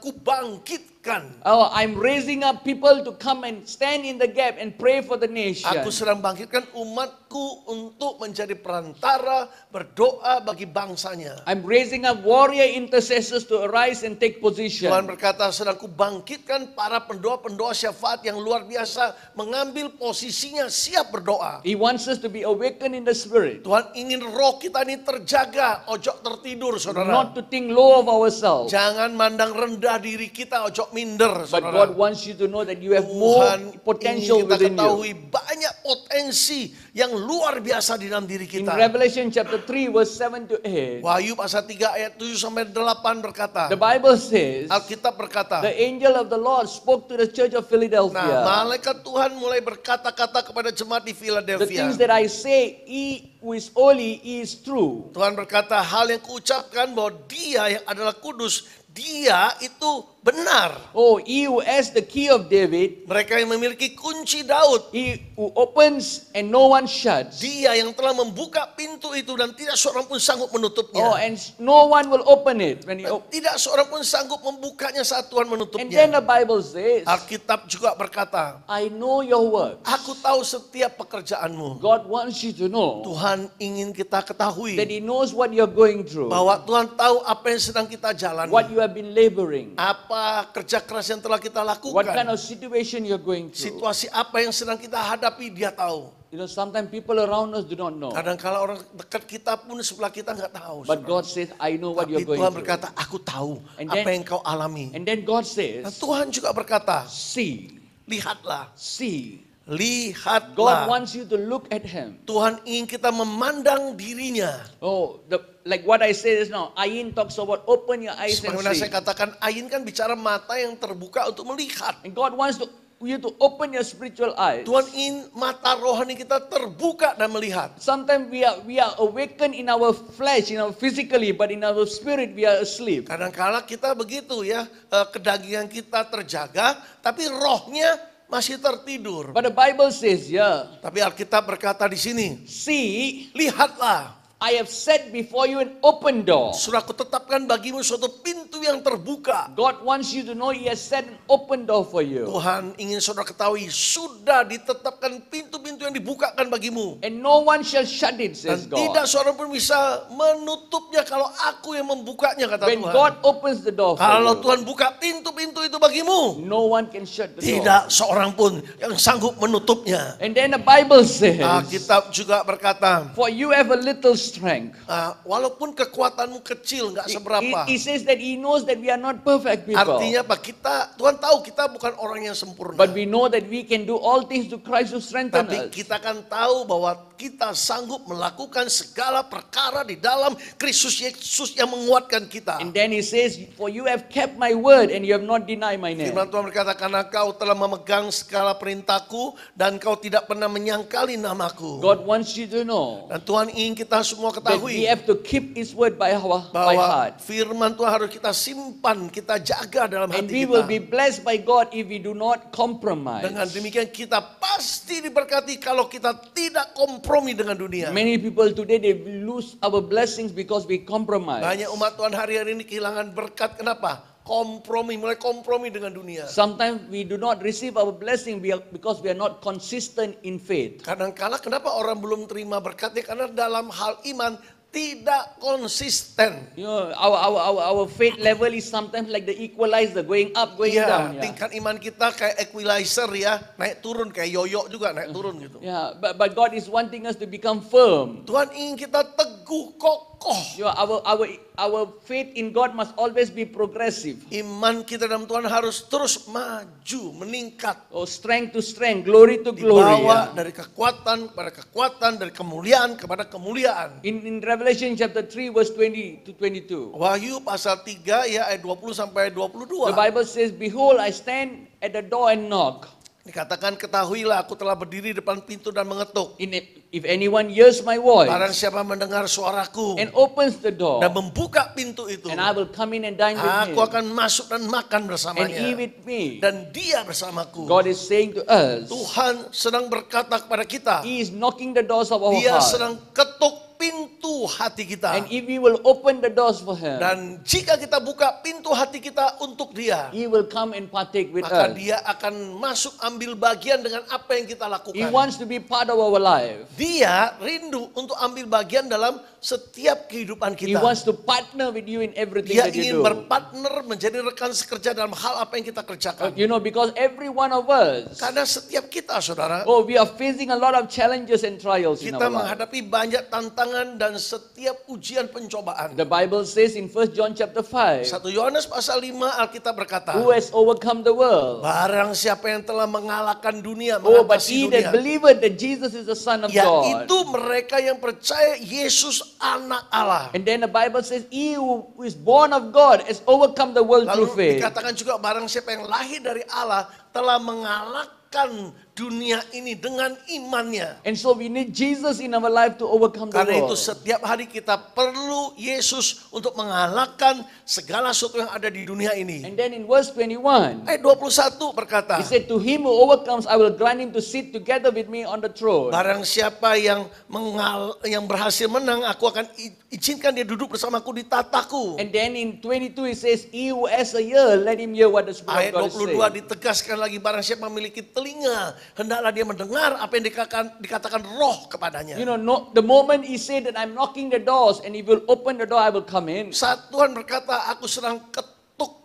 kubangkitkan. Oh, I'm raising up people to come and stand in the gap and pray for the nation. Aku sedang bangkitkan umatku untuk menjadi perantara berdoa bagi bangsanya. I'm raising up warrior intercessors to arise and take position. Tuhan berkata, sedang kubangkitkan para pendoa-pendoa syafaat yang luar biasa, mengambil posisinya siap berdoa. He wants us to be awakened in the spirit, Tuhan ingin roh kita ini terjaga, ojo tertidur saudara. not to think low of ourselves. Jangan mandang rendah diri kita, ojo minder But saudara. God wants you to know that you have more Tuhan potential ingin kita within you. ketahui banyak potensi yang luar biasa di dalam diri In kita. Revelation chapter 3 verse 7 to 8, Wahyu pasal 3 ayat 7 sampai 8 berkata, the Bible says, Alkitab berkata, the angel of the Lord spoke to the church of nah, Philadelphia. malaikat Tuhan mulai berkata-kata kepada jemaat di The Philadelphia. things that I say, he who is holy is true. Tuhan berkata, hal yang kuucapkan bahwa dia yang adalah kudus, dia itu benar. Oh, he who has the key of David, Mereka yang memiliki kunci Daud, he who opens and no one shuts. dia yang telah membuka pintu itu dan tidak seorang pun sanggup menutupnya. Oh, and no one will open it when he Tidak seorang pun sanggup membukanya saat Tuhan And then menutupnya. the Bible says, Alkitab juga berkata, I know your work. aku tahu setiap pekerjaanmu. God wants you to know Tuhan ingin kita ketahui that he knows what you're going through, bahwa Tuhan tahu apa yang sedang kita jalani. what you have been laboring, Apa kerja keras yang telah kita what kind lakukan. of situation you're going through. Situasi apa yang sedang kita hadapi, dia tahu. You know, sometimes people around us do not know. Kadang-kala orang dekat kita pun sebelah kita nggak tahu. But saudara. God says, I know what Tapi you're going Tuhan through. berkata, aku tahu And apa then- yang kau alami. And then God Nah, says, Tuhan juga berkata, see, lihatlah, see. God lihatlah. wants you to look at him. Tuhan ingin kita memandang dirinya. Oh, like what I said is now, Ayin talks about open your eyes and Sebagaimana see. saya katakan, Ayin kan bicara mata yang terbuka untuk melihat. And God wants you to open your spiritual eyes. Tuhan ingin mata rohani kita terbuka dan melihat. Sometimes we are awakened in our flesh, physically, but in our spirit we are asleep. Kadang-kala kita begitu ya, kedagingan kita terjaga, tapi rohnya masih tertidur. But the Bible says, yeah, Tapi Alkitab berkata di sini, see, lihatlah, I have set before you an open door. Sudah aku tetapkan bagimu suatu pintu yang terbuka. God wants you to know He has set an open door for you. Tuhan ingin saudara ketahui, sudah ditetapkan pintu-pintu yang dibukakan bagimu. And no one shall shut it, says Dan tidak God. seorang pun bisa menutupnya kalau aku yang membukanya, kata When Tuhan. God opens the door for Kalau you, Tuhan buka pintu-pintu itu bagimu, no one can shut the door. tidak seorang pun yang sanggup menutupnya. And then the Bible says, Alkitab juga berkata, for you have a little strength. walaupun kekuatanmu kecil, nggak seberapa. He says that He knows that we are not perfect people. Artinya apa? Tuhan tahu kita bukan orang yang sempurna. But we know that we can do all things to Christ who strengthens Tapi us. kita kan tahu bahwa kita sanggup melakukan segala perkara di dalam Kristus Yesus yang menguatkan kita. And then He says, for you have kept my word and you have not denied my name. Firman Tuhan berkata, karena kau telah memegang segala perintahku dan kau tidak pernah menyangkali namaku. God wants you to know Dan Tuhan ingin kita semua that we ketahui have to keep His word by bahwa heart. firman Tuhan harus kita simpan, kita jaga dalam And hati we will be kita. blessed by God if we do not compromise. Dengan demikian kita pasti diberkati kalau kita tidak kompromi dengan dunia. Many people today, they lose our blessings because we compromise. Banyak umat Tuhan hari-hari ini kehilangan berkat. Kenapa? Mulai kompromi dengan dunia. Sometimes we do not receive our blessing because we are not consistent in faith. Kadang-kala kenapa orang belum terima berkatnya? Karena dalam hal iman tidak konsisten. You know, our faith level is sometimes like the equalizer, going up, going Ya, down. Yeah. tingkat iman kita kayak equalizer ya, naik turun kayak yoyo juga naik turun gitu. Yeah, but God is wanting us to become firm. Tuhan ingin kita teguh, kokoh. You know, our faith in God must always be progressive. Iman kita dalam Tuhan harus terus maju, meningkat. Oh, strength to strength, glory to glory. Dibawa Yeah. dari kekuatan kepada kekuatan, dari kemuliaan kepada kemuliaan. In Revelation chapter 3 verse 20 to 22. Wahyu pasal 3 ya ayat 20 sampai 22. The Bible says, behold, I stand at the door and knock. Dikatakan, ketahuilah aku telah berdiri depan pintu dan mengetuk. If anyone hears my voice Barang siapa mendengar suaraku and opens the door, dan membuka pintu itu, and I will come in and dine with aku him akan masuk dan makan and bersamanya. eat with me. Dan dia bersamaku. God is saying to us, Tuhan sedang berkata kepada kita, He is knocking the doors of our dia heart. sedang ketuk pintu hati kita. And if we will open the doors for Him, Dan jika kita buka pintu hati kita untuk dia, He will come and partake with maka us. dia akan masuk ambil bagian dengan apa yang kita He lakukan. wants to be part of our life. Dia rindu untuk ambil bagian dalam setiap kehidupan He kita. wants to partner with you in everything Dia that you ingin do. berpartner, menjadi rekan sekerja dalam hal apa yang kita kerjakan. You know, because every one of us, Karena setiap kita, saudara, we are facing a lot of challenges and trials in kita our life. menghadapi banyak tantangan dan setiap ujian pencobaan. The Bible says in 1 John chapter 5, 1 Yohanes pasal 5 Alkitab berkata, who has overcome the world? barang siapa yang telah mengalahkan dunia, Oh, but mengatasi he that dunia, believeth that Jesus is the Son of God. yaitu mereka yang percaya Yesus anak Allah. And then the Bible says, he who is born of God has overcome the world through Lalu faith. dikatakan juga barang siapa yang lahir dari Allah telah mengalahkan dunia ini dengan imannya. And so we need Jesus in our life to overcome the Karena itu world. setiap hari kita perlu Yesus untuk mengalahkan segala sesuatu yang ada di dunia ini. And then in verse 21, Ayat 21 berkata, he said, to him who overcomes, I will grant him to sit together with me on the throne. barang siapa yang berhasil menang, aku akan izinkan dia duduk bersamaku di tataku. And then in 22 it says, he who has a ear, let him hear what the Spirit Ayat of God is 22 saying. ditegaskan lagi, barang siapa memiliki telinga, hendaklah dia mendengar apa yang dikatakan roh kepadanya. You know, the moment he said that I'm knocking the doors and he will open the door, I will come in. Saat Tuhan berkata, aku sedang ketuk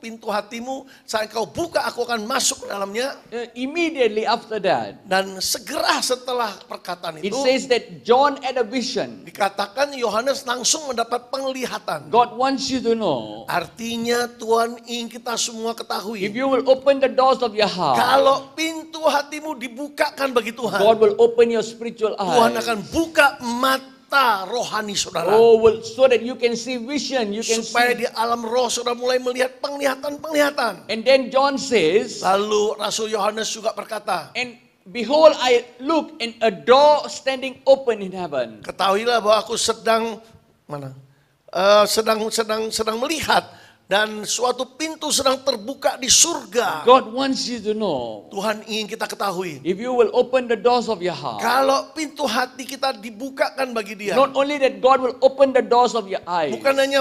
pintu hatimu, saat kau buka aku akan masuk ke dalamnya. Immediately after that, Dan segera setelah perkataan it itu, says that John had a vision. dikatakan Yohanes langsung mendapat penglihatan. God wants you to know, Artinya Tuhan ingin kita semua if ketahui, you will open the doors of your heart, kalau pintu hatimu dibukakan bagi Tuhan, God will open your spiritual Tuhan eyes. akan buka mata rohani saudara. So that you can see vision, you can Supaya see. di alam roh saudara mulai melihat penglihatan-penglihatan. And then John says, Lalu Rasul Yohanes juga berkata, and behold, I look and a door standing open in heaven. ketahuilah bahwa aku sedang melihat Dan suatu pintu sedang terbuka di surga. God wants you to know, Tuhan ingin kita ketahui. if you will open the doors of your heart, Kalau pintu hati kita dibukakan bagi dia. not only that God will open the doors of your eyes, Bukan hanya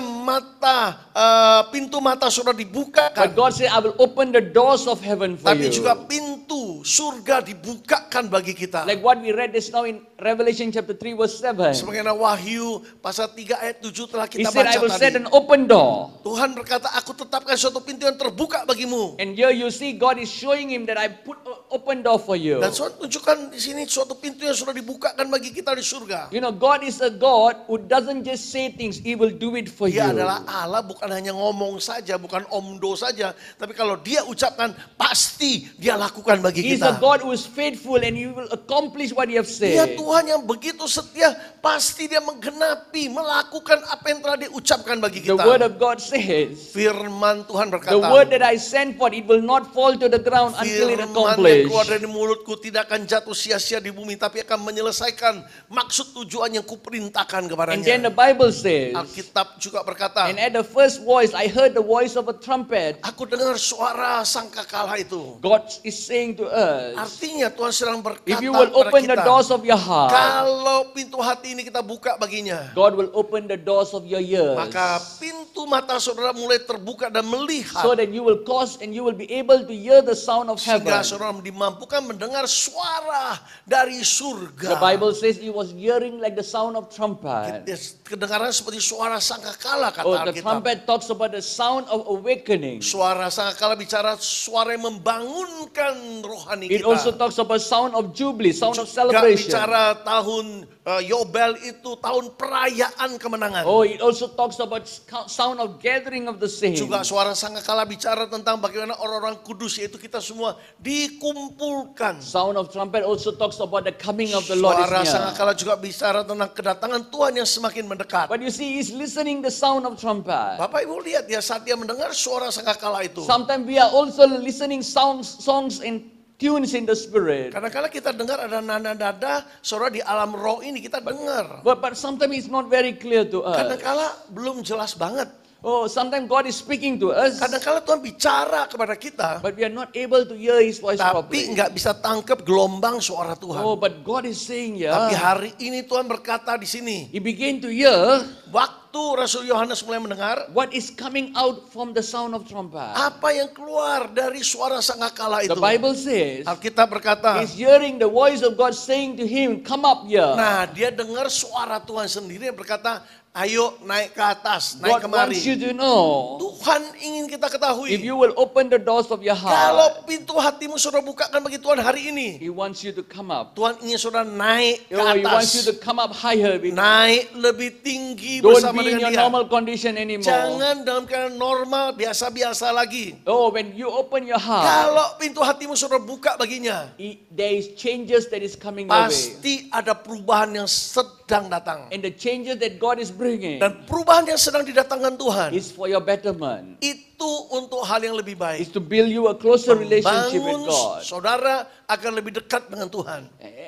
pintu mata saudara but dibukakan. God said, I will open the doors of heaven for Tapi you. juga pintu surga dibukakan bagi kita. Like what we read just now in Revelation chapter 3 verse 7. Sebagaimana Wahyu pasal 3 ayat 7 telah He kita said, I baca will set tadi. an open door. Tuhan berkata, aku tetapkan suatu pintu yang terbuka bagimu. And here you see God is showing him that I put an open door for you. Dan Tuhan tunjukkan di sini suatu pintu yang sudah dibukakan bagi kita di surga. You know, God is a God who doesn't just say things, He will do it for Dia you. adalah Allah, bukan hanya ngomong saja, bukan omdo saja. Tapi kalau dia ucapkan, pasti dia lakukan bagi He's a kita. God who is faithful and He will accomplish what He has Dia said. Tuhan yang begitu setia, pasti dia menggenapi, melakukan apa yang telah diucapkan bagi The kita. word of God says, Firman Tuhan the berkata, word that I send forth, it will not fall to the ground until it firman yang accomplished. keluar dari mulutku tidak akan jatuh sia-sia di bumi, tapi akan menyelesaikan maksud tujuan yang kuperintahkan And then the kepadanya. Bible says, Alkitab juga berkata, and at the first voice, I heard the voice of a trumpet. aku dengar suara sangkakala itu. God is saying to us, Artinya Tuhan sedang berkata if you will kepada open the kita, doors of your heart, kalau pintu hati ini kita buka baginya, God will open the doors of your ears. maka pintu mata saudara mulai terbuka dan melihat. So that you will cause and you will be able to hear the sound of Sehingga heaven. saudara dimampukan mendengar suara dari surga. The Bible says he was hearing like the sound of trumpet. Kedengaran seperti suara sangkakala kata Oh, the Alkitab. trumpet talks about the sound of awakening. Suara sangkakala bicara suara yang membangunkan rohani It kita. also talks about sound of jubilee, sound of Juga celebration. bicara tahun Yobel itu tahun perayaan kemenangan. Oh, it also talks about sound of gathering of the saints. Juga suara sangkakala bicara tentang bagaimana orang-orang kudus, yaitu kita semua dikumpulkan. Sound of trumpet also talks about the coming of the Lord is Suara near. sangkakala juga bicara tentang kedatangan Tuhan yang semakin mendekat. But you see, he's listening the sound of trumpet. Bapak Ibu lihat ya, saat dia mendengar suara sangkakala itu. Sometimes we are also listening songs and tunes in the spirit. Kadang-kadang kita dengar ada nada-nada, saudara di alam roh ini kita dengar. But sometimes it's not very clear to us. Kadang-kala belum jelas banget. Oh, sometimes God is speaking to us, Kadang-kala Tuhan bicara kepada kita, but we are not able to hear His voice tapi properly. nggak bisa tangkap gelombang suara Tuhan. Oh, but God is saying, Tapi yeah. hari ini Tuhan berkata di sini, He began to hear waktu Rasul Yohanes mulai mendengar, what is coming out from the sound of trumpet. apa yang keluar dari suara sangkakala The itu. Bible says Alkitab berkata, he's hearing the voice of God saying to him, come up here. nah dia dengar suara Tuhan sendiri yang berkata, ayo naik ke atas, naik God kemari. wants you to know, Tuhan ingin kita if ketahui, you will open the doors of your kalau heart, pintu hatimu saudara bukakan bagi Tuhan hari ini, He wants you to come up. Tuhan ingin saudara naik ke Oh, He wants you to atas, come up higher. naik lebih tinggi Don't bersama be in dengan your Dia. normal condition anymore. Jangan dalam keadaan normal, biasa-biasa lagi. Oh, when you open your heart, Kalau pintu hatimu saudara buka baginya, there is changes that is coming your way. pasti ada perubahan yang sedang datang. And the changes that God is bringing Dan perubahan yang sedang didatangkan Tuhan, is for your betterment. itu untuk hal yang lebih Is baik. to build you a closer relationship with Bangun God. saudara agar lebih dekat dengan Tuhan.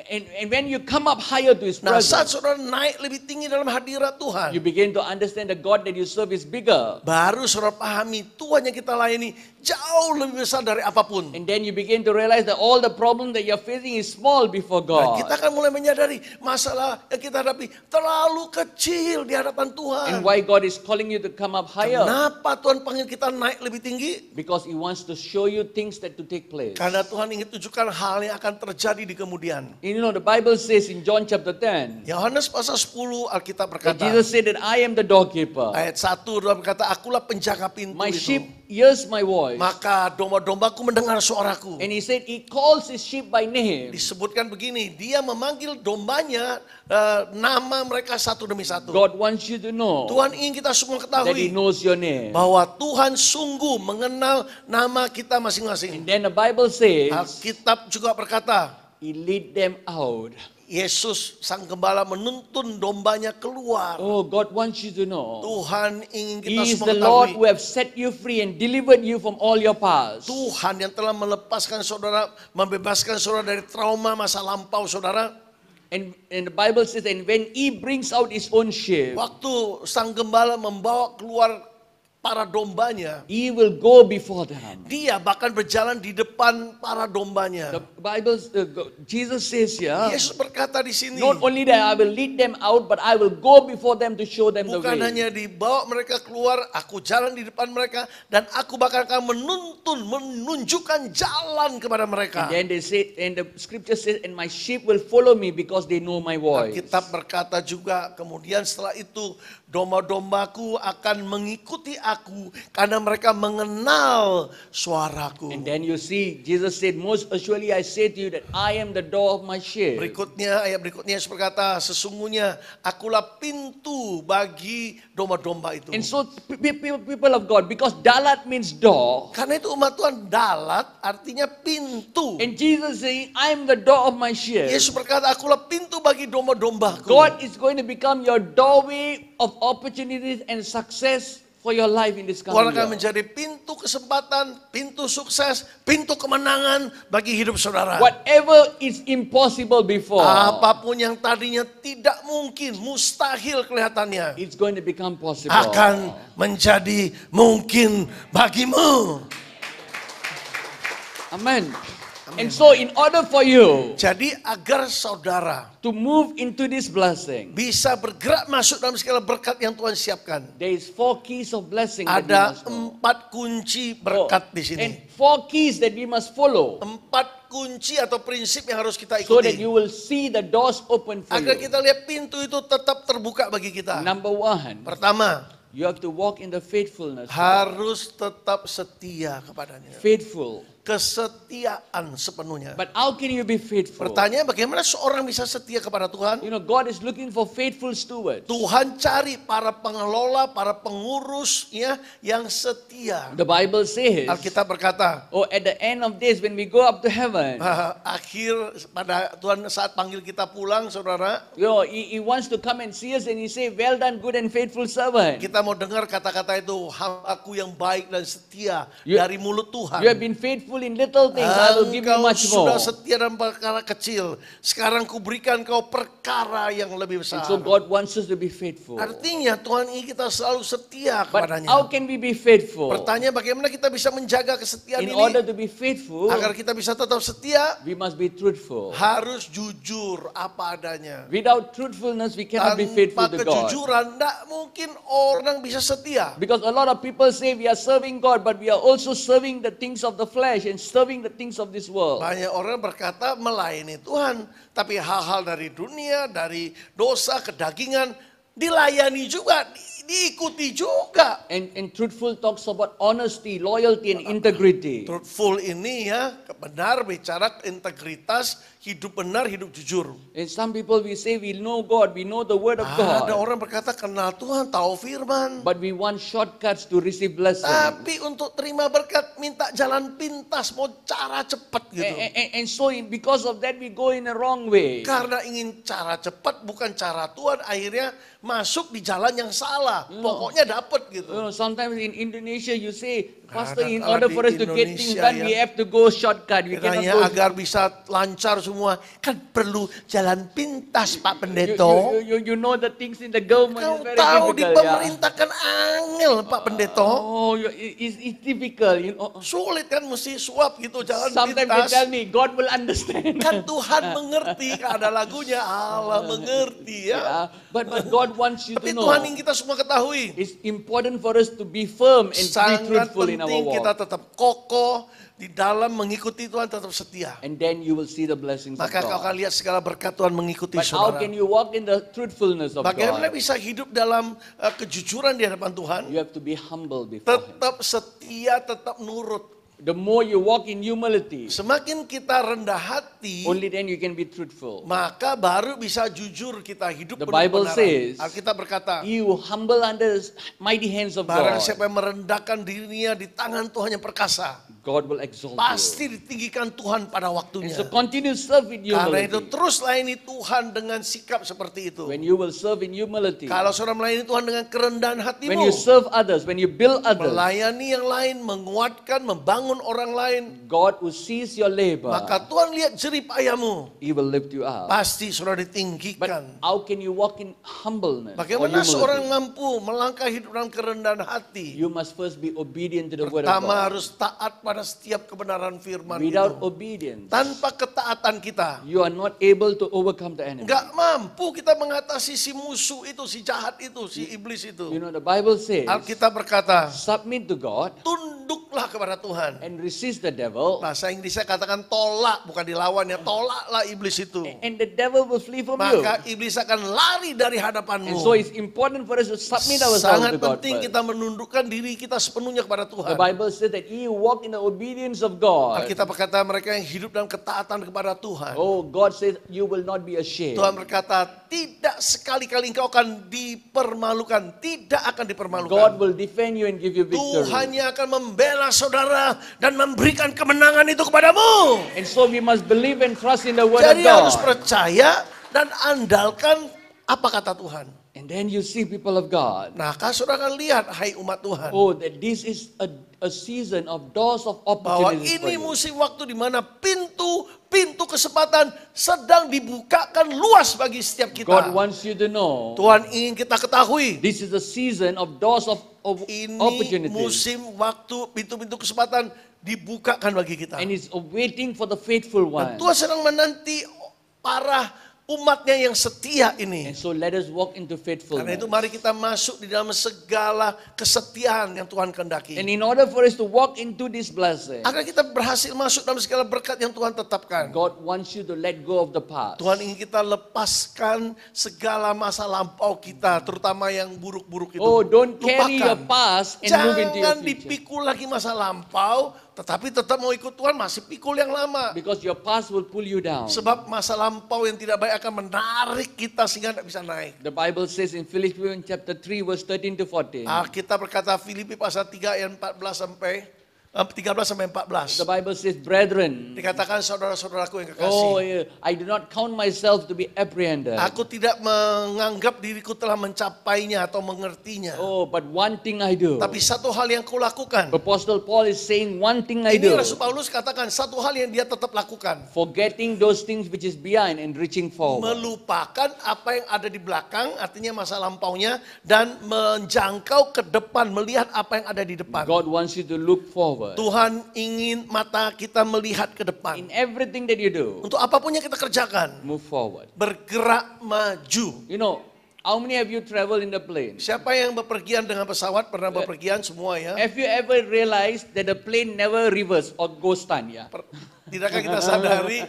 And when you come up higher to His Nah, saat presence, saudara naik lebih tinggi dalam hadirat you Tuhan, begin to understand the God that you serve is bigger. baru saudara pahami Tuhan yang kita layani jauh lebih besar dari apapun. And then you begin to realize that all the problem that you're facing is small before Nah, kita God. akan mulai menyadari masalah yang kita hadapi terlalu kecil di hadapan Tuhan. And why God is calling you to come up higher? Kenapa Tuhan panggil kita naik lebih tinggi? Because He wants to show you things that to take place. Karena Tuhan ingin tunjukkan hal yang akan terjadi di kemudian. You know, the Bible says in John chapter 10, Yohanes pasal 10 Alkitab that berkata, Jesus said that I am the doorkeeper. ayat 1 2 berkata, akulah penjaga pintu My itu. sheep hears my voice. Maka domba-dombaku mendengar suaraku. And He said He calls His sheep by name. Disebutkan begini, dia memanggil dombanya nama mereka satu demi satu. God wants you to know Tuhan ingin kita semua that He ketahui knows your name. bahwa Tuhan sungguh mengenal nama kita And masing-masing. then the Bible says Alkitab juga berkata, He lead them out. Yesus sang gembala menuntun dombanya keluar. Oh, God wants you to know Tuhan ingin kita He is semua the Lord ketahui. who have set you free and delivered you from all your past. Tuhan yang telah melepaskan saudara, membebaskan saudara dari trauma masa lampau saudara. And the Bible says, and when He brings out His own sheep, Waktu sang gembala membawa keluar para dombanya. He will go before them. Dia bahkan berjalan di depan para dombanya. The Bible, Jesus says here, Yesus berkata di sini, not only that I will lead them out, but I will go before them to show them the bukan way. hanya dibawa mereka keluar, aku jalan di depan mereka, dan aku bahkan akan menunjukkan jalan kepada mereka. And then they say, and the scripture says, and my sheep will follow me because they know my voice. Alkitab berkata juga, kemudian setelah itu domba-dombaku akan mengikuti aku karena mereka mengenal suaraku. And then you see, Jesus said, most assuredly I say to you that I am the door of my sheep. Berikutnya, ayat berikutnya Yesus berkata, sesungguhnya akulah pintu bagi domba-domba itu. And so people of God, because dalat means door, Karena itu umat Tuhan, dalat artinya pintu. and Jesus saying, I am the door of my sheep. Yesus berkata, akulah pintu bagi domba-dombaku. God is going to become your doorway of opportunities and success for your life in this Tuhan coming akan year. menjadi pintu kesempatan, pintu sukses, pintu kemenangan bagi hidup saudara. Whatever is impossible before, Apapun yang tadinya tidak mungkin, mustahil kelihatannya, it's going to become possible. akan menjadi mungkin bagimu. Amen. And so in order for you Jadi agar saudara to move into this blessing, bisa bergerak masuk dalam segala berkat yang Tuhan siapkan, there is 4 keys of blessing that we ada must know. 4 kunci berkat di sini. And 4 keys that we must follow 4 kunci atau prinsip yang harus kita so that ikuti. you will see the doors open for Agar you. kita lihat pintu itu tetap terbuka bagi kita. Number 1, Pertama, you have to walk in the faithfulness. harus tetap setia kepadanya. Faithful. Kesetiaan sepenuhnya. But how can you be faithful? Pertanyaan, bagaimana seorang bisa setia kepada Tuhan? You know, God is looking for faithful stewards. Tuhan cari para pengelola, para pengurus ya yang setia. The Bible says, Alkitab berkata, oh, at the end of days when we go up to heaven, akhir pada Tuhan saat panggil kita pulang, saudara, you know, he wants to come and see us and he say, well done, good and faithful servant. kita mau dengar kata-kata itu, hambaku yang baik dan setia You- dari mulut Tuhan. You have been faithful in little things, I will give you Engkau much more. sudah setia dalam perkara kecil. Sekarang kuberikan kau perkara yang lebih besar. And so God wants us to be faithful. Artinya Tuhan ingin kita selalu setia But kepadanya. how can we be faithful? Pertanyaan, bagaimana kita bisa menjaga kesetiaan In ini? order to be faithful, Agar kita bisa tetap setia, we must be truthful. harus jujur apa adanya. Without truthfulness, we cannot be faithful Tanpa to God. kejujuran, tidak mungkin orang bisa setia. Because a lot of people say we are serving God, but we are also serving the things of the flesh and serving the things of this world. Banyak orang berkata melayani Tuhan, tapi hal-hal dari dunia, dari dosa, kedagingan, dilayani juga, diikuti juga. And truthful talks about honesty, loyalty, and integrity. Truthful ini ya, benar, bicara integritas, hidup benar, hidup jujur. And some people we say we know God, we know the word of Ada God, orang berkata kenal Tuhan, tahu firman. but we want shortcuts to receive blessing. Tapi untuk terima berkat, minta jalan pintas, mau cara cepat gitu. And so because of that we go in a wrong way. Karena ingin cara cepat, bukan cara Tuhan, akhirnya masuk di jalan yang salah. Pokoknya dapat gitu. You know, sometimes in Indonesia you say, Pastor, Ada in kalau order di for us to get things Indonesia done, ya. we have to go shortcut. We cannot Kiranya go. agar bisa lancar semua, kan perlu jalan pintas Pak You, Pendeta. you know the things in the government Kau is very tahu di difficult. pemerintah kan angel Pak Pendeta. Oh, it's difficult. You know. Sulit kan, mesti suap gitu jalan Sometimes they pintas. tell me God will understand. Kan Tuhan mengerti, ada lagunya Allah mengerti ya. Yeah, but God wants you to Tapi know. Tuhan ingin kita semua ketahui. It's important for us to be firm and to be Sangat truthful in our penting kita walk. tetap kokoh di dalam mengikuti Tuhan, tetap setia. And then you will see the blessings of Maka kau akan God. lihat segala berkat Tuhan mengikuti But how saudara. can you walk in the truthfulness of Bagaimana God? bisa hidup dalam kejujuran di hadapan Tuhan? You have to be humble before Him. Tetap setia, tetap nurut. The more you walk in humility, Semakin kita rendah hati, only then you can be truthful. maka baru bisa jujur kita hidup The penuh Bible kebenaran. says, Alkitab berkata, You humble under the mighty hands of barang God. siapa yang merendahkan dirinya di tangan Tuhan yang perkasa, God will exalt you. Pasti ditinggikan Tuhan pada And waktunya. so continue to serve with Karena itu humility. terus layani Tuhan dengan sikap seperti itu. When you will serve in humility, Kalau saudara melayani Tuhan dengan kerendahan when you hatimu, serve others, when you build others, melayani yang lain, menguatkan, membangun orang lain, God who sees your labor, maka Tuhan lihat jerih payahmu. He will lift you up. Pasti saudara But ditinggikan. how can you walk in humbleness or Bagaimana seorang humility? mampu melangkah hidup dalam kerendahan hati? You must first be obedient to the word of Pertama God. harus taat pada setiap kebenaran firman Without itu. obedience, Tanpa ketaatan kita, you are not able to overcome the enemy. nggak mampu kita mengatasi si musuh itu, si jahat itu, si iblis itu. You know, the Bible says, Alkitab berkata, submit to God tunduklah kepada Tuhan. and resist the devil, Bahasa Inggrisnya katakan tolak, bukan dilawan ya, tolaklah iblis itu. and the devil will flee from you. Maka iblis akan lari dari And hadapanmu. so it's important for us to submit ourselves Sangat to God penting first. kita menundukkan diri kita sepenuhnya kepada The Tuhan. Bible says that he who walk in the obedience of God. Alkitab berkata mereka yang hidup dalam ketaatan kepada Tuhan. Oh, God says you will not be ashamed. Tuhan berkata, tidak sekali-kali engkau akan dipermalukan. Tidak akan God dipermalukan. will defend you and give you victory. Tuhannya akan membela saudara dan memberikan kemenangan itu kepadamu. And so we must believe and trust in the word Jadi of harus God. percaya dan andalkan apa kata Tuhan. And then you see people of God. Nah, saudara akan lihat, hai umat Tuhan, Oh, that this is a season of doors of bahwa opportunities for ini you. musim waktu di mana pintu kesempatan sedang dibukakan luas bagi setiap God kita. wants you to know Tuhan ingin kita ketahui, this is a season of doors of ini opportunities. musim waktu pintu-pintu kesempatan dibukakan bagi kita. And it's waiting for the faithful Dan one. Tuhan sedang menanti para umatnya yang setia ini. And so let us walk into Karena faithfulness. itu mari kita masuk di dalam segala kesetiaan yang Tuhan kehendaki. And in order for us to walk into this blessing, Agar kita berhasil masuk dalam segala berkat yang Tuhan tetapkan. God wants you to let go of the past. Tuhan ingin kita lepaskan segala masa lampau kita, terutama yang buruk-buruk itu. Oh, don't carry Lupakan. your past and move into your Jangan future. dipikul lagi masa lampau, tetapi tetap mau ikut Tuhan masih pikul yang lama. Because your past will pull you down. Sebab masa lampau yang tidak baik akan menarik kita sehingga tidak bisa naik. The Bible says in Philippians chapter 3 verse 13 to 14. Kita berkata Filipi pasal 3 ayat 13 sampai 14. The Bible says, brethren, Dikatakan saudara-saudaraku yang oh, kekasih. yeah, I do not count myself to be apprehended. Aku tidak menganggap diriku telah mencapainya atau mengertinya. Oh, but one thing I do. Tapi satu hal yang kulakukan. Apostle Paul is saying one thing I Ini do. Rasul Paulus katakan satu hal yang dia tetap lakukan. Forgetting those things which is behind and reaching forward. Melupakan apa yang ada di belakang, artinya masa lampaunya, dan menjangkau ke depan, melihat apa yang ada di depan. God wants you to look forward. Tuhan ingin mata kita melihat ke In depan. everything that you do, Untuk apapun yang kita kerjakan, move forward. bergerak maju. You know, how many of you travel in the plane? Siapa yang bepergian dengan pesawat, pernah bepergian semua ya? Have you ever realized that the plane never reverse or go stand, ya? Tidakkah kita sadari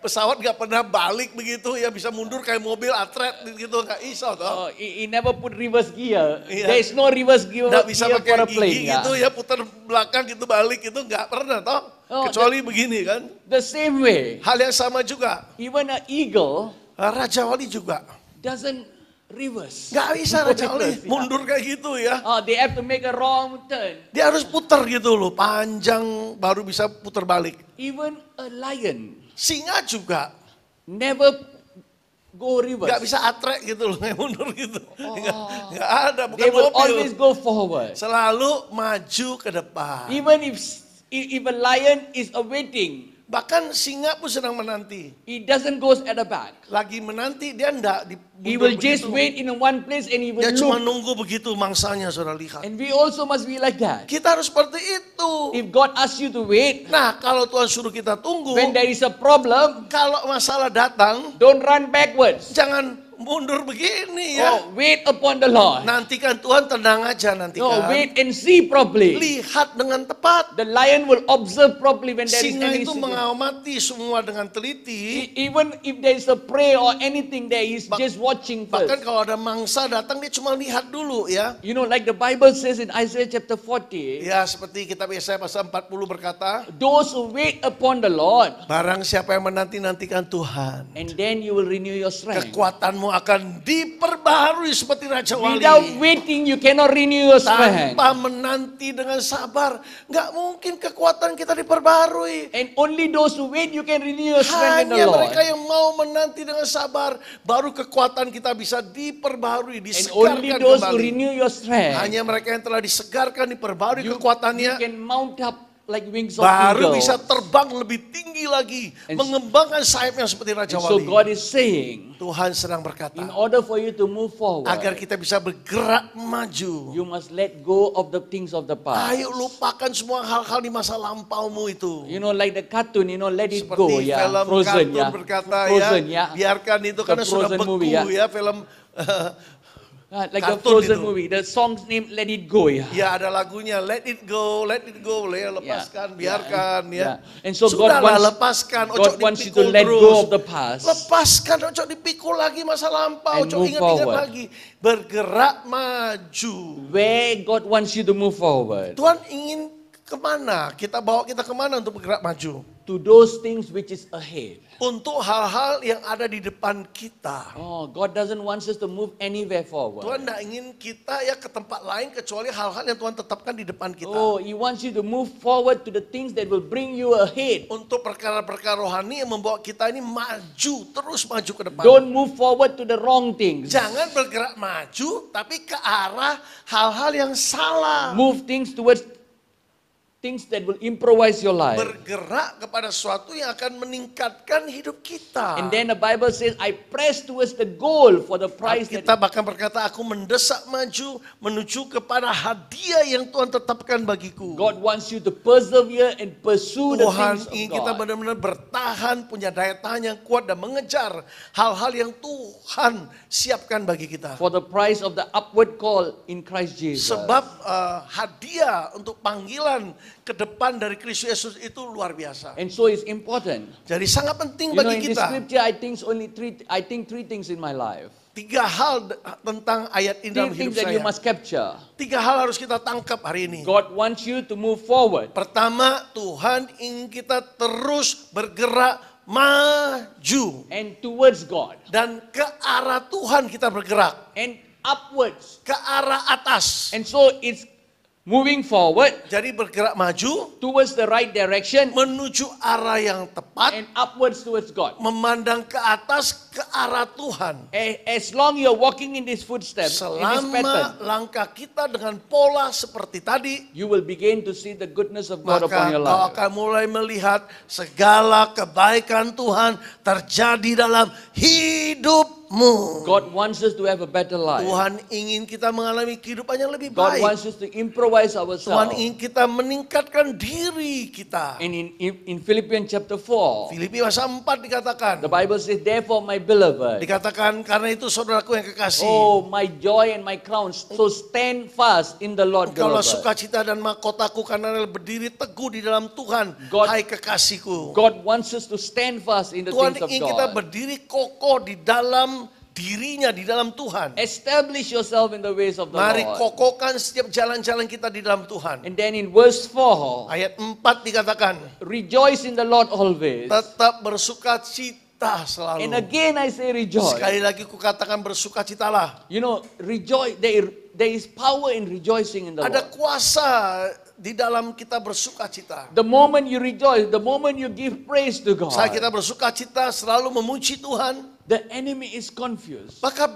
pesawat gak pernah balik begitu ya, bisa mundur kayak mobil atret gitu, gak iso toh. Oh, he never put reverse gear. Iya. There is no reverse gear, Nggak bisa gear pakai for a plane. gigi Ya. gitu ya, putar belakang gitu balik itu nggak pernah toh. Oh, Kecuali begini kan. The same way, Hal yang sama juga. even an eagle Raja Wali juga. doesn't reverse. Nggak bisa Raja Wali Reverse, ya. mundur kayak gitu ya. They have to make a wrong turn. Dia harus putar gitu loh, panjang baru bisa putar balik. Even a lion Singa juga never go reverse. nggak bisa atrek gitu loh, kayak mundur gitu. Nggak ada, bukan They will mobil. always go forward. Selalu maju ke depan. Even if a lion is awaiting, Bahkan singa pun sedang menanti. he doesn't go at the back. Lagi menanti, dia enggak He will just wait in one place and he will Dia cuma look. nunggu begitu mangsanya, saudara lihat. And we also must be like that. Kita harus seperti itu. If God asks you to wait, Nah, kalau Tuhan suruh kita tunggu, when there is a problem, kalau masalah datang, don't run backwards. jangan mundur begini ya. Oh, wait upon the Lord. Nantikan Tuhan, tenang aja No, nantikan. wait and see properly. Lihat dengan tepat. The lion will observe properly when there is Singa any itu situation. mengamati semua dengan teliti. Even if there is a prey or anything there, he's just watching Bahkan first. kalau ada mangsa datang, dia cuma lihat dulu ya. You know, like the Bible says in Isaiah chapter 40, Ya, seperti kitab Yesaya pasal 40 berkata, those who wait upon the Lord, barang siapa yang menanti-nantikan Tuhan, and then you will renew your strength. kekuatanmu kamu akan diperbaharui seperti Raja Wali. Without waiting, you cannot renew your strength. Tanpa menanti dengan sabar, nggak mungkin kekuatan kita diperbaharui. And only those who wait, you can renew your strength in the Hanya Lord. mereka yang mau menanti dengan sabar, baru kekuatan kita bisa diperbaharui, And disegarkan only those who kembali. renew your strength, Hanya mereka yang telah disegarkan, diperbaharui you kekuatannya, can mount up like wings of baru bisa eagles. terbang lebih tinggi lagi, And- mengembangkan sayapnya seperti Raja And so Wali. God is saying, Tuhan sedang berkata, in order for you to move forward, agar kita bisa bergerak maju. you must let go of the things of the past. Ayo lupakan semua hal-hal di masa lampaumu itu. You know, like the cartoon, let it go, Seperti ya. film Frozen, kartun ya. berkata Frozen, ya, biarkan itu The karena sudah Frozen beku movie, ya film. Like the Kartun Frozen itu. movie, the song's name Let It Go, ya. Ya ada lagunya Let It Go, ya, lepaskan, biarkan ya. And so Sudahlah, God wants, lepaskan, God wants you to dipikul let terus. go of the past. Lepaskan, ojo dipikul lagi masa lampau, And ojo move ingat-ingat forward. lagi. Bergerak maju. Where God wants you to move forward. Tuhan ingin kemana? Kita bawa kita kemana untuk bergerak maju? To those things which is ahead. Untuk hal-hal yang ada di depan kita. Oh, God doesn't want us to move anywhere forward. Tuhan tidak ingin kita ya ke tempat lain kecuali hal-hal yang Tuhan tetapkan di depan kita. Oh, He wants you to move forward to the things that will bring you ahead. Untuk perkara-perkara rohani yang membawa kita ini maju, terus maju ke depan. Don't move forward to the wrong things. Jangan bergerak maju, tapi ke arah hal-hal yang salah. Move things towards things that will improvise your life. Bergerak kepada sesuatu yang akan meningkatkan hidup kita. And then the Bible says, I press towards the goal for the prize that... Kita bahkan berkata, aku mendesak maju menuju kepada hadiah yang Tuhan tetapkan bagiku. God wants you to persevere and pursue the Tuhan things of ingin kita God. benar-benar bertahan, punya daya tahan yang kuat dan mengejar hal-hal yang Tuhan siapkan bagi kita. For the price of the upward call in Christ Jesus. Sebab hadiah untuk panggilan ke depan dari Kristus Yesus itu luar biasa. And so it's important. Jadi sangat penting You know, bagi in the kita. scripture, I think three things in my life. 3 hal tentang ayat ini Three dalam hidup things that you saya. must capture. 3 hal harus kita tangkap hari ini. God wants you to move forward. Pertama, Tuhan ingin kita terus bergerak maju. And towards God. Dan ke arah Tuhan kita bergerak. And upwards. Ke arah atas. And so it's moving forward Jadi bergerak maju, towards the right direction menuju arah yang tepat, and upwards towards God. memandang ke atas ke arah Tuhan. As long you're walking in these footsteps, in this pattern, Selama langkah kita dengan pola seperti tadi, you will begin to see the goodness of God maka upon your kau life. akan mulai melihat segala kebaikan Tuhan terjadi dalam hidupmu. God wants us to have a better life. Tuhan ingin kita mengalami kehidupan yang lebih God baik. wants us to improvise Tuhan ourselves. ingin kita meningkatkan diri kita. And in Philippians chapter 4, Filipi pasal 4 dikatakan. the Bible says, therefore my beloved, Dikatakan karena itu saudaraku yang kekasih. oh my joy and my crown, so stand fast in the Lord, Engkaulah beloved. sukacita dan mahkotaku karena berdiri teguh di dalam Tuhan. God- Hai kekasihku. God wants us to stand fast in the Tuhan things of ingin kita God. berdiri kokoh di dalam dirinya, di dalam Tuhan. Establish yourself in the ways of the Mari Lord. kokohkan setiap jalan-jalan kita di dalam Tuhan. And then in verse 4, Ayat 4 dikatakan, rejoice in the Lord always. tetap bersukacita selalu. And again I say rejoice. Sekali lagi kukatakan bersukacitalah. You know, rejoice. There is power in rejoicing in the Ada Lord. kuasa di dalam kita bersukacita. The moment you rejoice, the moment you give praise to God, Saat kita bersukacita selalu memuji Tuhan, the enemy is confused. maka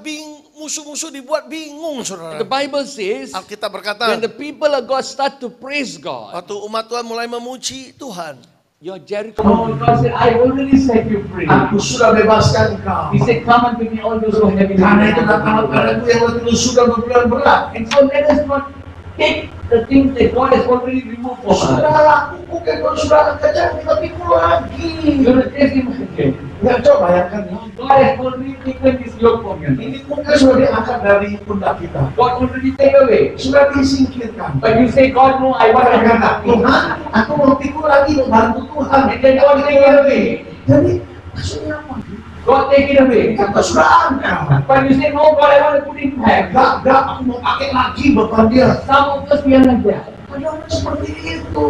musuh-musuh dibuat bingung, saudara. The Bible says, Alkitab berkata, when the people of God start to praise God, waktu umat Tuhan mulai memuji Tuhan, your Jericho. God said, I already set you free. Aku sudah bebaskan kau. He said, come unto me, all those who are heavy Karena itu laden. datanglah kepadaku yang letih sudah berbeban berat. And so let us not take the things that God has already removed from us. Sudah lakukan, kau sudah kerja, kita pikul lagi. You know, taste him again. Ya coba bayangkan ya. God has already taken this yoke from you. Ini mungkin sudah diangkat dari pundak kita. God already take away. Sudah disingkirkan. But you say, God, no, I want to Kata have Tuhan, aku mau pikul lagi membantu Tuhan. And then God take it away. Jadi maksudnya apa? God take it away. Kata sudah ada. But you say, no, God, I want to put it back. Enggak, aku mau pakai lagi beban dia. Some of us, we are like that. Ada orang seperti itu.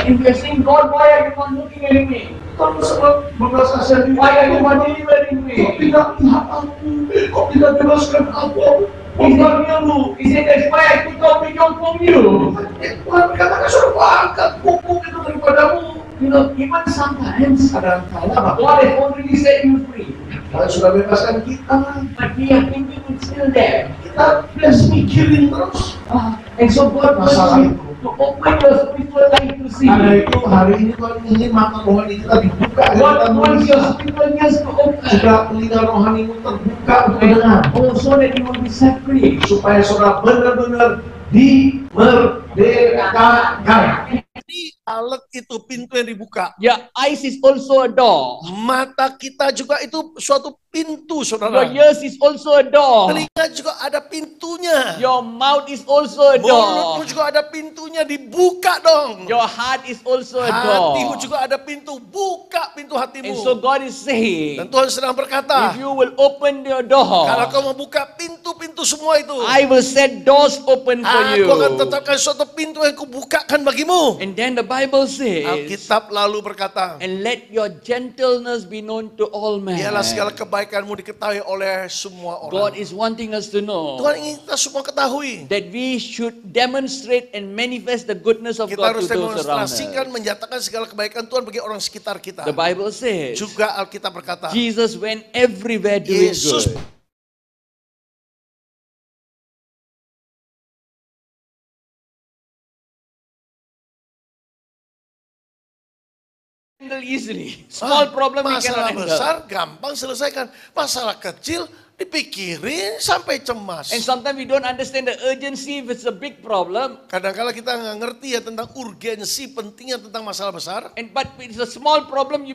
And we are saying, God, why are you not looking at me? terus belas kasihan. Why are you not delivering me? Kau tidak lihat aku, kau tidak bebaskan aku. Bukannya lu. He said, that's why I took out the yoke from you. Tuhan berkata, suruh aku angkat pupuk itu daripadamu. You know, even sometimes, Kadang-kadang God has already set you free. Tuhan sudah bebaskan kita. But we are thinking it's still there. Kita biasa mikirin terus. And so God wants Masalah you to open your spiritual life to see. Karena itu hari ini Tuhan ingin mata rohani kita dibuka. God wants your spiritual ears to open. Supaya telinga rohanimu terbuka untuk mendengar. Oh, so that you will be set free. Supaya saudara benar-benar dimerdekakan. Jadi alat itu pintu yang dibuka. Your eyes is also a door. Mata kita juga itu suatu pintu, Your saudara. ears is also a door. Telinga juga ada pintunya. Your mouth is also a Mulutmu door. juga ada pintunya, dibuka dong. Your heart is also a Hatimu door. juga ada pintu, buka pintu hatimu. And so God is Dan saying, Tuhan sedang berkata, if you will open your kalau door, kau mau buka pintu-pintu semua itu, I will set doors open for you. aku akan tetapkan suatu pintu yang kubukakan bagimu. And then the Bible says, Alkitab lalu berkata, and let your gentleness be known to all men. biarlah segala kebaikanmu diketahui oleh semua God orang. is wanting us to know Tuhan ingin kita semua ketahui. that we should demonstrate and manifest the goodness of Kita God harus to those around demonstrasikan, us. menyatakan segala kebaikan Tuhan bagi orang sekitar kita. The Bible says, Juga Alkitab berkata, Jesus went everywhere doing Yesus good. Handle easily. Small problem we masalah cannot besar handle. gampang selesaikan. Masalah kecil dipikirin sampai cemas. And sometimes we don't understand the urgency if it's a big problem. Kadang-kala kita nggak ngerti ya tentang urgensi pentingnya tentang masalah besar. But it's a small problem, you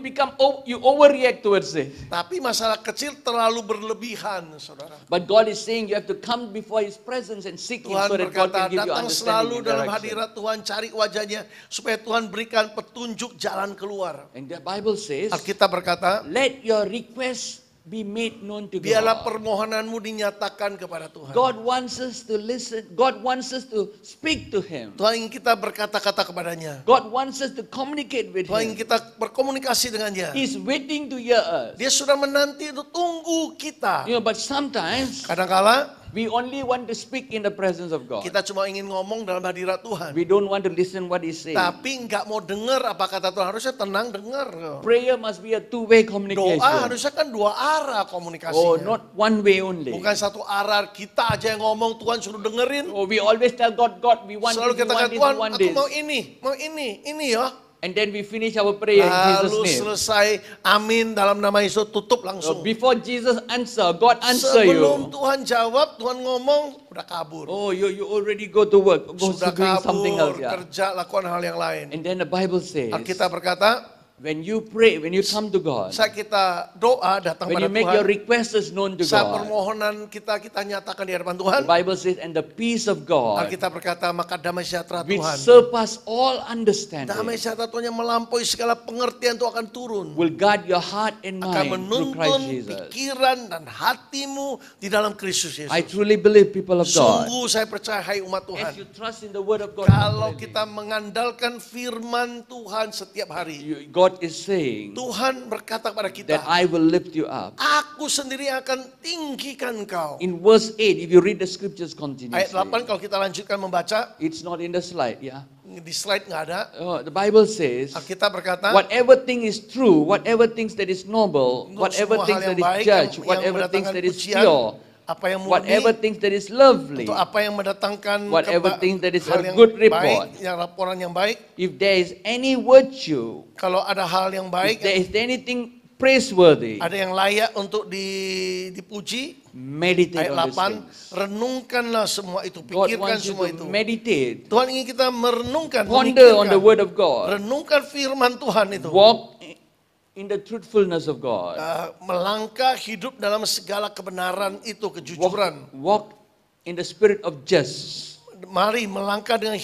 you overreact towards it. Tapi masalah kecil terlalu berlebihan, saudara. But God is saying you have to come before His presence and seek Him Tuhan so that God berkata, can give you datang understanding selalu and dalam direction. hadirat Tuhan, cari wajahnya, supaya Tuhan berikan petunjuk jalan keluar. And the Bible says, Alkitab berkata, let your requests be made known to biarlah God. permohonanmu dinyatakan kepada Tuhan. God wants us to listen. God wants us to speak to Him. Tuhan ingin kita berkata-kata kepadanya. God wants us to communicate with Tuhan ingin Him. kita berkomunikasi dengannya. He's waiting to hear us. Dia sudah menanti untuk tunggu kita. You know, but sometimes Kadang-kala we only want to speak in the presence of God. kita cuma ingin ngomong dalam hadirat Tuhan. We don't want to listen what He's saying. Tapi nggak mau dengar apa kata Tuhan. Harusnya tenang dengar. Prayer must be a two-way Doa communication. harusnya kan dua arah komunikasinya. Oh, not one way only. Bukan satu arah, kita aja yang ngomong, Tuhan suruh dengerin. Oh, we always tell God, God, we want Selalu this, we kita want kata, this, Tuhan we want aku this. mau ini ya. And then we finish our prayer in Lalu Jesus' name. selesai, amin dalam nama Yesus, tutup So langsung. before Jesus answer, God answer Sebelum you. Tuhan jawab, Tuhan ngomong, udah kabur. Oh, you already go to work, go to Sudah doing something kabur, else. Yeah. kerja, lakukan hal yang lain. And then the Bible says, Alkitab berkata, when you pray, when you come to God, saat kita doa datang when pada you make your Tuhan, requests known to saat God, permohonan kita nyatakan di hadapan the Tuhan, Bible says, and the peace of God, Alkitab berkata, maka damai sejahtera which Tuhan. surpass all Damai understanding, sejahtera Tuhan yang melampaui segala pengertian itu akan turun. will guard your heart and Akan mind through Christ menuntun Jesus. pikiran dan hatimu di dalam Kristus Yesus. I truly believe, people of God, Sungguh saya percaya, hai umat as Tuhan, you trust in the Word of God, kalau kita mengandalkan firman Tuhan setiap hari, God is saying Tuhan berkata kepada kita, that I will lift you up. aku sendiri akan tinggikan kau. In verse 8, if you read the scriptures Ayat 8 continuously, kalau kita lanjutkan membaca, it's not in the slide, yeah. di slide nggak ada. The Bible says, Alkitab berkata, whatever thing is true, whatever things that is noble, untuk whatever semua things hal yang that is baik, judged, yang whatever things mendatangkan that is pujian, pure, apa yang murni, whatever things that is lovely, untuk apa yang mendatangkan whatever things that is hal a yang good report. baik, yang laporan yang baik. if there is any virtue, Kalau ada hal yang if baik, there is anything praiseworthy, ada yang layak untuk dipuji. meditate Ayat on these 8, things. renungkanlah semua itu, God pikirkan wants you semua to itu. meditate, Tuhan ingin kita merenungkan, ponder on the memikirkan, word of God, renungkan firman Tuhan itu. walk in the truthfulness of God, Melangkah hidup dalam segala kebenaran itu, kejujuran. walk in the spirit of justice. Mari melangkah dengan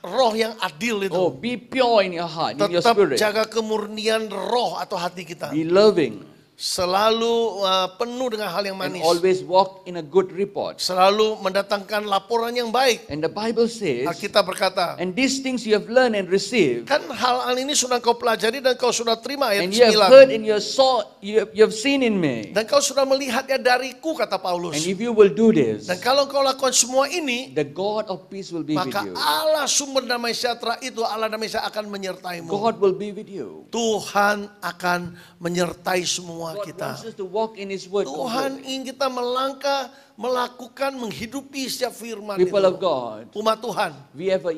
roh yang adil itu. Oh, be pure in your heart, in your Tetap spirit. jaga kemurnian roh atau hati kita. Be loving. selalu penuh dengan hal yang and manis, always walk in a good report. selalu mendatangkan laporan yang baik. And the Bible says, Alkitab berkata, and these things you have learned and received, kan hal-hal ini sudah kau pelajari dan kau sudah terima, ayat and you have heard 9. and you have seen in me. Dan kau sudah melihatnya dariku, kata Paulus. And if you will do this, Dan kalau kau lakukan semua ini, the God of peace will be with maka you. Allah sumber damai sejahtera itu, Allah damai sejahtera akan menyertaimu. God will be with you. Tuhan akan menyertai semua God kita. wants us to walk in His word. Tuhan ingin kita melangkah, melakukan, menghidupi setiap firman People itu. of God, Umat Tuhan, we have an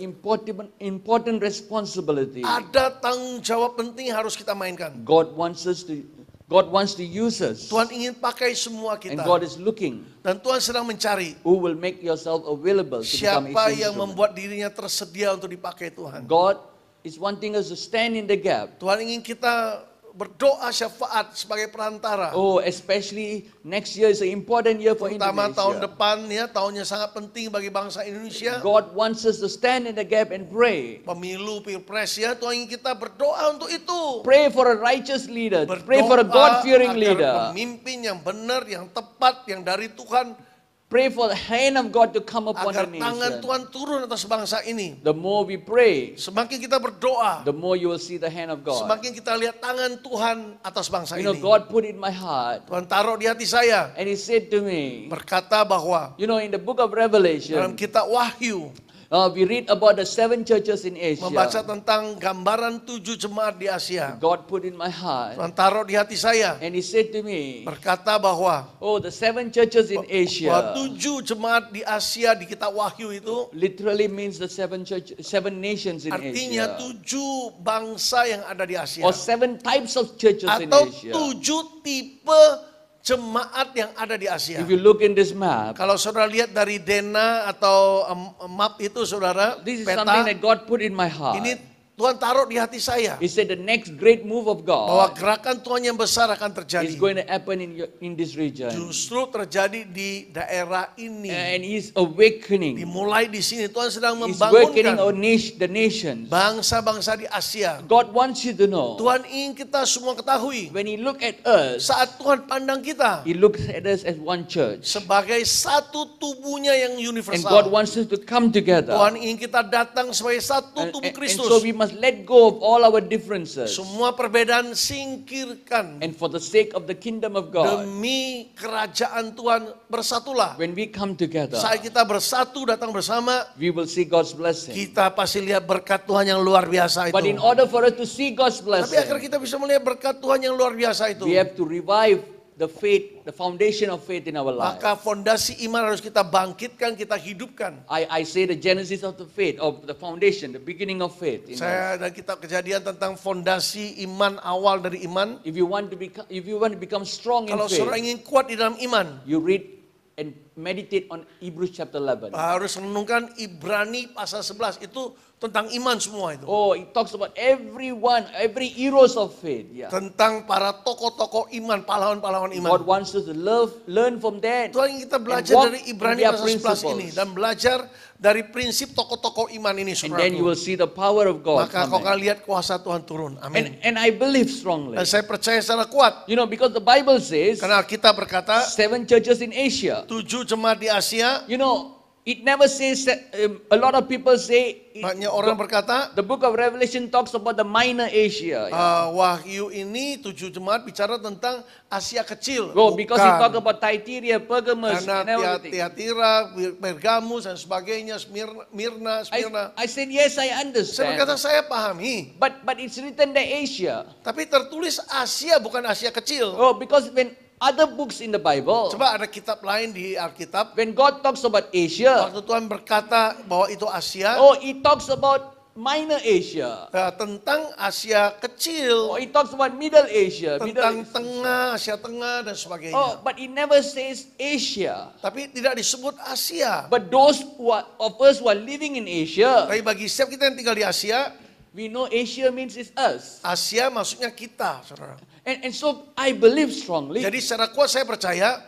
important responsibility. ada tanggung jawab penting yang harus kita mainkan. God wants to use us. Tuhan ingin pakai semua And kita. God is looking Dan Tuhan sedang mencari who will make yourself available to become siapa His yang instrument. membuat dirinya tersedia untuk dipakai Tuhan. God is wanting us to stand in the gap. Tuhan ingin kita berdoa syafaat sebagai perantara. Oh, especially next year is an important year for Terutama tahun Indonesia. depan ya, tahunnya sangat penting bagi bangsa Indonesia. God wants us to stand in the gap and pray. Pemilu, pilpres ya, Tuhan ingin kita berdoa untuk itu. Pray for a righteous leader. Berdoa Pray for a God-fearing agar leader. pemimpin yang benar, yang tepat, yang dari Tuhan. Pray for the hand of God to come upon the Agar tangan nation. Tuhan turun atas bangsa ini. The more we pray, Semakin kita berdoa, the more you will see the hand of God. semakin kita lihat tangan Tuhan atas bangsa You know, ini. God put in my heart, Tuhan taruh di hati saya, and He said to me, berkata bahwa you know, in the book of dalam Revelation, kitab Wahyu, we read about the 7 churches in membaca Asia. tentang gambaran 7 jemaat di Asia. God put in my heart, Tuhan taruh di hati saya, and He said to me, berkata bahwa oh, the 7 churches in bahwa Asia 7 jemaat di Asia di kitab Wahyu itu literally means the 7 nations in artinya Asia, 7 bangsa yang ada di Asia. or 7 types of churches in Atau Asia. 7 tipe jemaat yang ada di Asia. If you look in this map, Kalau saudara lihat dari Dena atau map itu saudara, this is peta, something that God put in my heart. ini Tuhan taruh di hati saya. He said the next great move of Bahwa God gerakan Tuhan yang besar akan terjadi. is going to happen in this region. Justru terjadi di daerah ini. And He's awakening. Dimulai di sini, Tuhan sedang He's awakening membangunkan the nations. bangsa-bangsa di Asia. God wants you to know, Tuhan ingin kita semua ketahui, when He look at us, saat Tuhan pandang kita He looks at us as one church. sebagai satu tubuhnya yang And God universal. wants us to come together. Tuhan ingin kita datang sebagai satu And, tubuh and so Kristus. we must let go of all our differences. Semua perbedaan singkirkan. And for the sake of the kingdom of God, Demi kerajaan Tuhan bersatulah. when we come together, Saat kita bersatu datang bersama, we will see God's blessing. kita pasti lihat berkat Tuhan yang luar biasa But in itu. order for us to see God's Tapi agar blessing, kita bisa melihat berkat Tuhan yang luar biasa itu, we have to revive the faith, the foundation of faith in our life. maka fondasi iman harus kita bangkitkan, kita hidupkan. I say the genesis of the faith, of the foundation, the beginning of faith. In us. Saya dan kitab Kejadian tentang fondasi iman, awal dari iman. If you want to become strong in Kalau saudara faith, ingin kuat di dalam iman, you read and meditate on Hebrews chapter 11. harus renungkan Ibrani pasal 11. Itu tentang iman semua itu. Oh, it talks about every heroes of faith. Yeah. Tentang para tokoh-tokoh iman, pahlawan-pahlawan iman. God wants us to learn from that. Tuhan ingin kita belajar and walk dari Ibrani in their pasal 11 ini. principles. Dan belajar dari prinsip tokoh-tokoh iman ini. And then you will saudaraku. see the power of God. Maka come kau akan in. lihat kuasa Tuhan turun. Amin. And I believe strongly. Dan saya percaya secara kuat. You know, because the Bible says Karena kita berkata, 7 churches in Asia. 7 jemaat di Asia. You know, it never says that, a lot of people say Banyak orang berkata, the book of Revelation talks about the minor Asia. Wahyu ini 7 jemaat bicara tentang Asia kecil. Oh, because it talk Bukan. about Thyatira, Pergamos, Karena and everything. Tiatira, Pergamus dan sebagainya, Smyrna. I said, yes, I Saya berkata, understand. saya pahami. But it's written the Asia. Tapi tertulis Asia bukan Asia kecil. Oh, because when other books in the Bible, Coba ada kitab lain di Alkitab. when God talks about Asia, Waktu Tuhan berkata bahwa itu Asia, oh, it talks about minor Asia. tentang Asia Oh, kecil, it talks about Middle Asia. tentang Middle, tengah, Asia Tengah dan oh, sebagainya. but it never says Asia. Tapi tidak disebut Asia. But those of us who are living in Asia, Tapi bagi setiap kita yang tinggal di Asia, we know Asia means it's us. Asia maksudnya kita, saudara. And so I believe strongly, Jadi secara kuat saya percaya,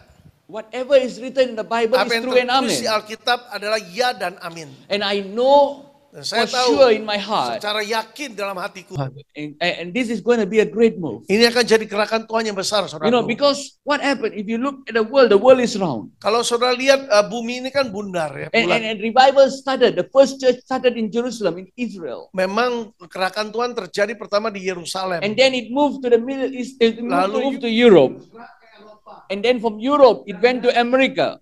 whatever is written in the Bible apa is yang true and tertulis amen. di Alkitab adalah ya dan amin. And I know Dan saya for tahu sure in my heart. secara yakin dalam hatiku. And this is going to be a great move. Ini akan jadi gerakan Tuhan yang besar, You know, saudara. because what happened? If you look at the world is round. Kalau saudara lihat bumi ini kan bundar ya. bulat. And revival started. The first church started in Jerusalem, in Israel. Memang gerakan Tuhan terjadi pertama di Yerusalem. And then it moved to the Middle East, it Lalu moved to Europe. And then from Europe, it went to America.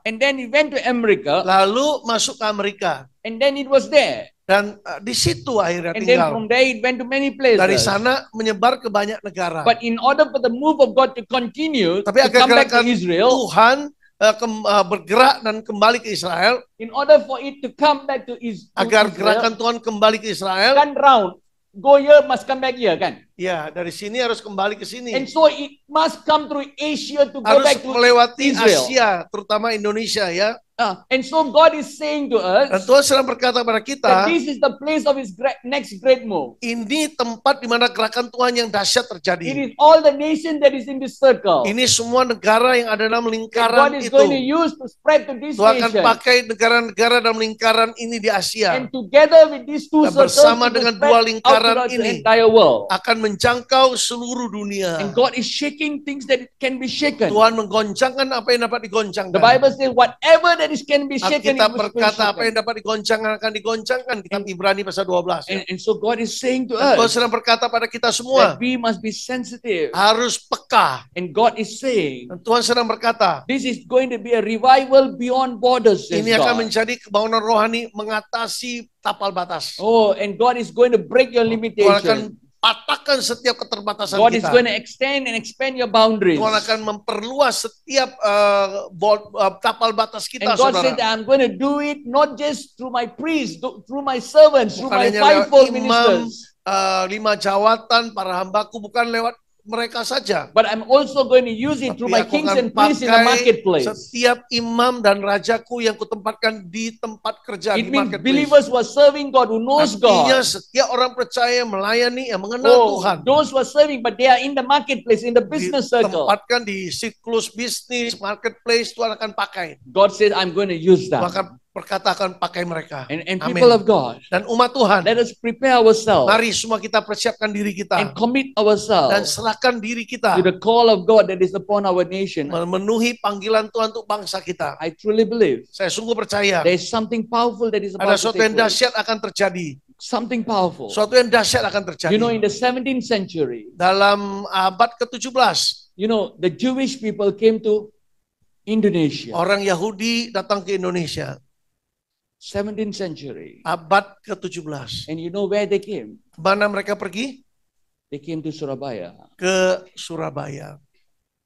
And then it went to America. Lalu masuk ke Amerika. And then it was there. Dan di situ akhirnya And then tinggal. from there, it went to many places. Dari sana menyebar ke banyak negara. But in order for the move of God to continue, Tapi to agar come back to gerakan Israel, Tuhan bergerak dan kembali ke Israel, in order for it to come back to agar Israel, gerakan Tuhan kembali ke Israel, kan round. Go here, must come back here, kan? ya dari sini harus kembali ke sini. And so it must come through Asia to go Harus back to melewati Israel. Asia, terutama Indonesia ya. And so God is saying to Dan us Tuhan sedang berkata kepada that kita, this is the place of His next great move. ini tempat di mana gerakan Tuhan yang dahsyat It terjadi. is all the nation that is in this circle. Ini semua negara yang ada dalam God lingkaran is itu. going to use to spread to this Tuhan akan nation. pakai negara-negara dalam lingkaran ini di Asia. And together with these two Dan circles, bersama it will dengan spread dua out lingkaran throughout the ini, entire world. akan menjangkau seluruh dunia. And God is shaking things that it can be shaken. Tuhan menggoncangkan apa yang dapat digoncangkan. The Bible says whatever that is can be shaken, it Alkitab will be berkata apa yang shaken. dapat digoncangkan akan digoncangkan. Kitab Ibrani pasal 12. Ya. And so God is saying to Dan Tuhan us sedang berkata pada kita that semua, we must be sensitive. harus peka. And God is saying Dan Tuhan sedang berkata, this is going to be a revival beyond borders. says ini akan God. menjadi kebangunan rohani mengatasi tapal batas. Oh, and God is going to break your Tuhan akan limitation. patahkan setiap keterbatasan God is kita. going to extend and expand your boundaries. Tuhan akan memperluas setiap tapal batas kita, And God said saudara. that I'm going to do it not just through my priests, through my servants, through Bukan my hanya lewat fivefold imam, ministers. 5 jawatan, para hambaku, bukan lewat mereka saja. But I'm also going to use it through Tapi my aku kings akan and priests in the pakai marketplace. setiap imam dan rajaku yang kutempatkan di tempat kerja It di means marketplace. believers who are serving God, who knows Artinya God. setiap orang percaya melayani yang mengenal Oh, Tuhan. those who are serving, but they are in the marketplace, in the business circle. Ditempatkan di siklus bisnis, marketplace, Tuhan akan pakai. God says, I'm going to use that. Maka berkata akan pakai mereka. And Amin. people of God, Dan umat Tuhan, let us prepare ourselves mari semua kita persiapkan diri kita. and commit Dan ourselves serahkan diri kita. to the call of God that is upon our nation. Memenuhi panggilan Tuhan untuk bangsa kita. I truly believe Saya sungguh percaya. there is something powerful that is Ada about to sesuatu take yang place. dahsyat akan terjadi. Something powerful. Sesuatu yang dahsyat akan terjadi. You know, in the 17th century, Dalam abad ke-17, you know, the Jewish people came to Indonesia. orang Yahudi datang ke Indonesia. 17th century. Abad ke-17. And you know where they came? Mana mereka pergi? They came to Surabaya. Ke Surabaya.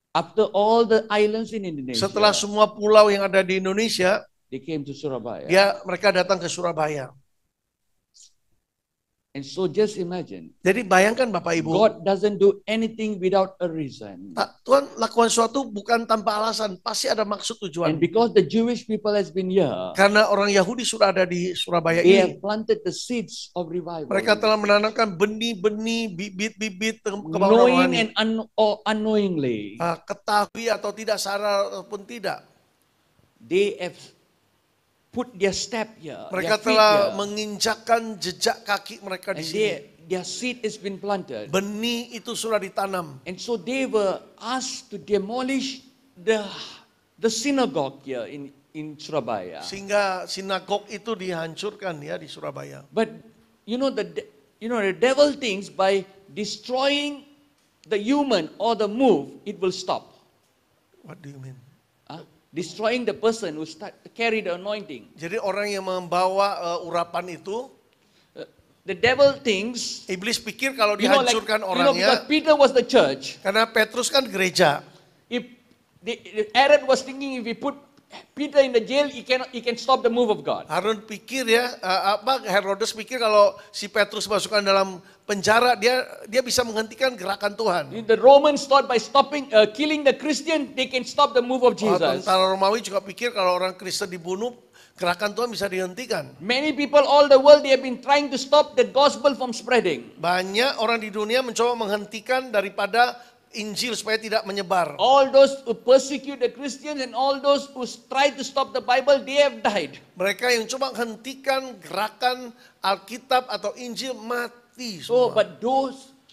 After all the islands in Indonesia, Setelah semua pulau yang ada di Indonesia, they came to Surabaya. mereka datang ke Surabaya. And so just imagine, Jadi bayangkan Bapak Ibu, God doesn't do anything without a reason. Tuhan lakukan sesuatu bukan tanpa alasan, pasti ada maksud And tujuan. because the Jewish people has been here, Karena orang Yahudi sudah ada di Surabaya they ini, have planted the seeds of revival. mereka telah menanamkan benih-benih, bibit-bibit kebangunan Knowing rohani. and or unknowingly, Ketahui atau tidak sadar ataupun tidak, they have put their step here, mereka their feet telah here, menginjakkan jejak kaki mereka di and sini. their seed has been planted. Benih itu sudah ditanam. And so they were asked to demolish the synagogue here in Surabaya. Sehingga sinagog itu dihancurkan ya di Surabaya. But you know the devil thinks by destroying the human or the move, it will stop. What do you mean? Destroying the person who carry the anointing. Jadi orang yang membawa urapan itu, The devil thinks, iblis pikir kalau you know, dihancurkan because orangnya, Peter was the church. karena Petrus kan gereja. If Herod was thinking, if we put Peter in the jail, he can stop the move of God. Harun pikir ya, Herodes pikir kalau si Petrus masukkan dalam penjara, dia bisa menghentikan gerakan Tuhan. The Romans thought by killing the Christian, they can stop the move of Jesus. Tentara Romawi juga pikir kalau orang Kristen dibunuh, gerakan Tuhan bisa dihentikan. Many people all the world, they have been trying to stop the gospel from spreading. Banyak orang di dunia mencoba menghentikan daripada Injil supaya tidak menyebar. All those who persecute the Christians and all those who try to stop the Bible, they have died. Mereka yang coba hentikan gerakan Alkitab atau Injil mati So, semua.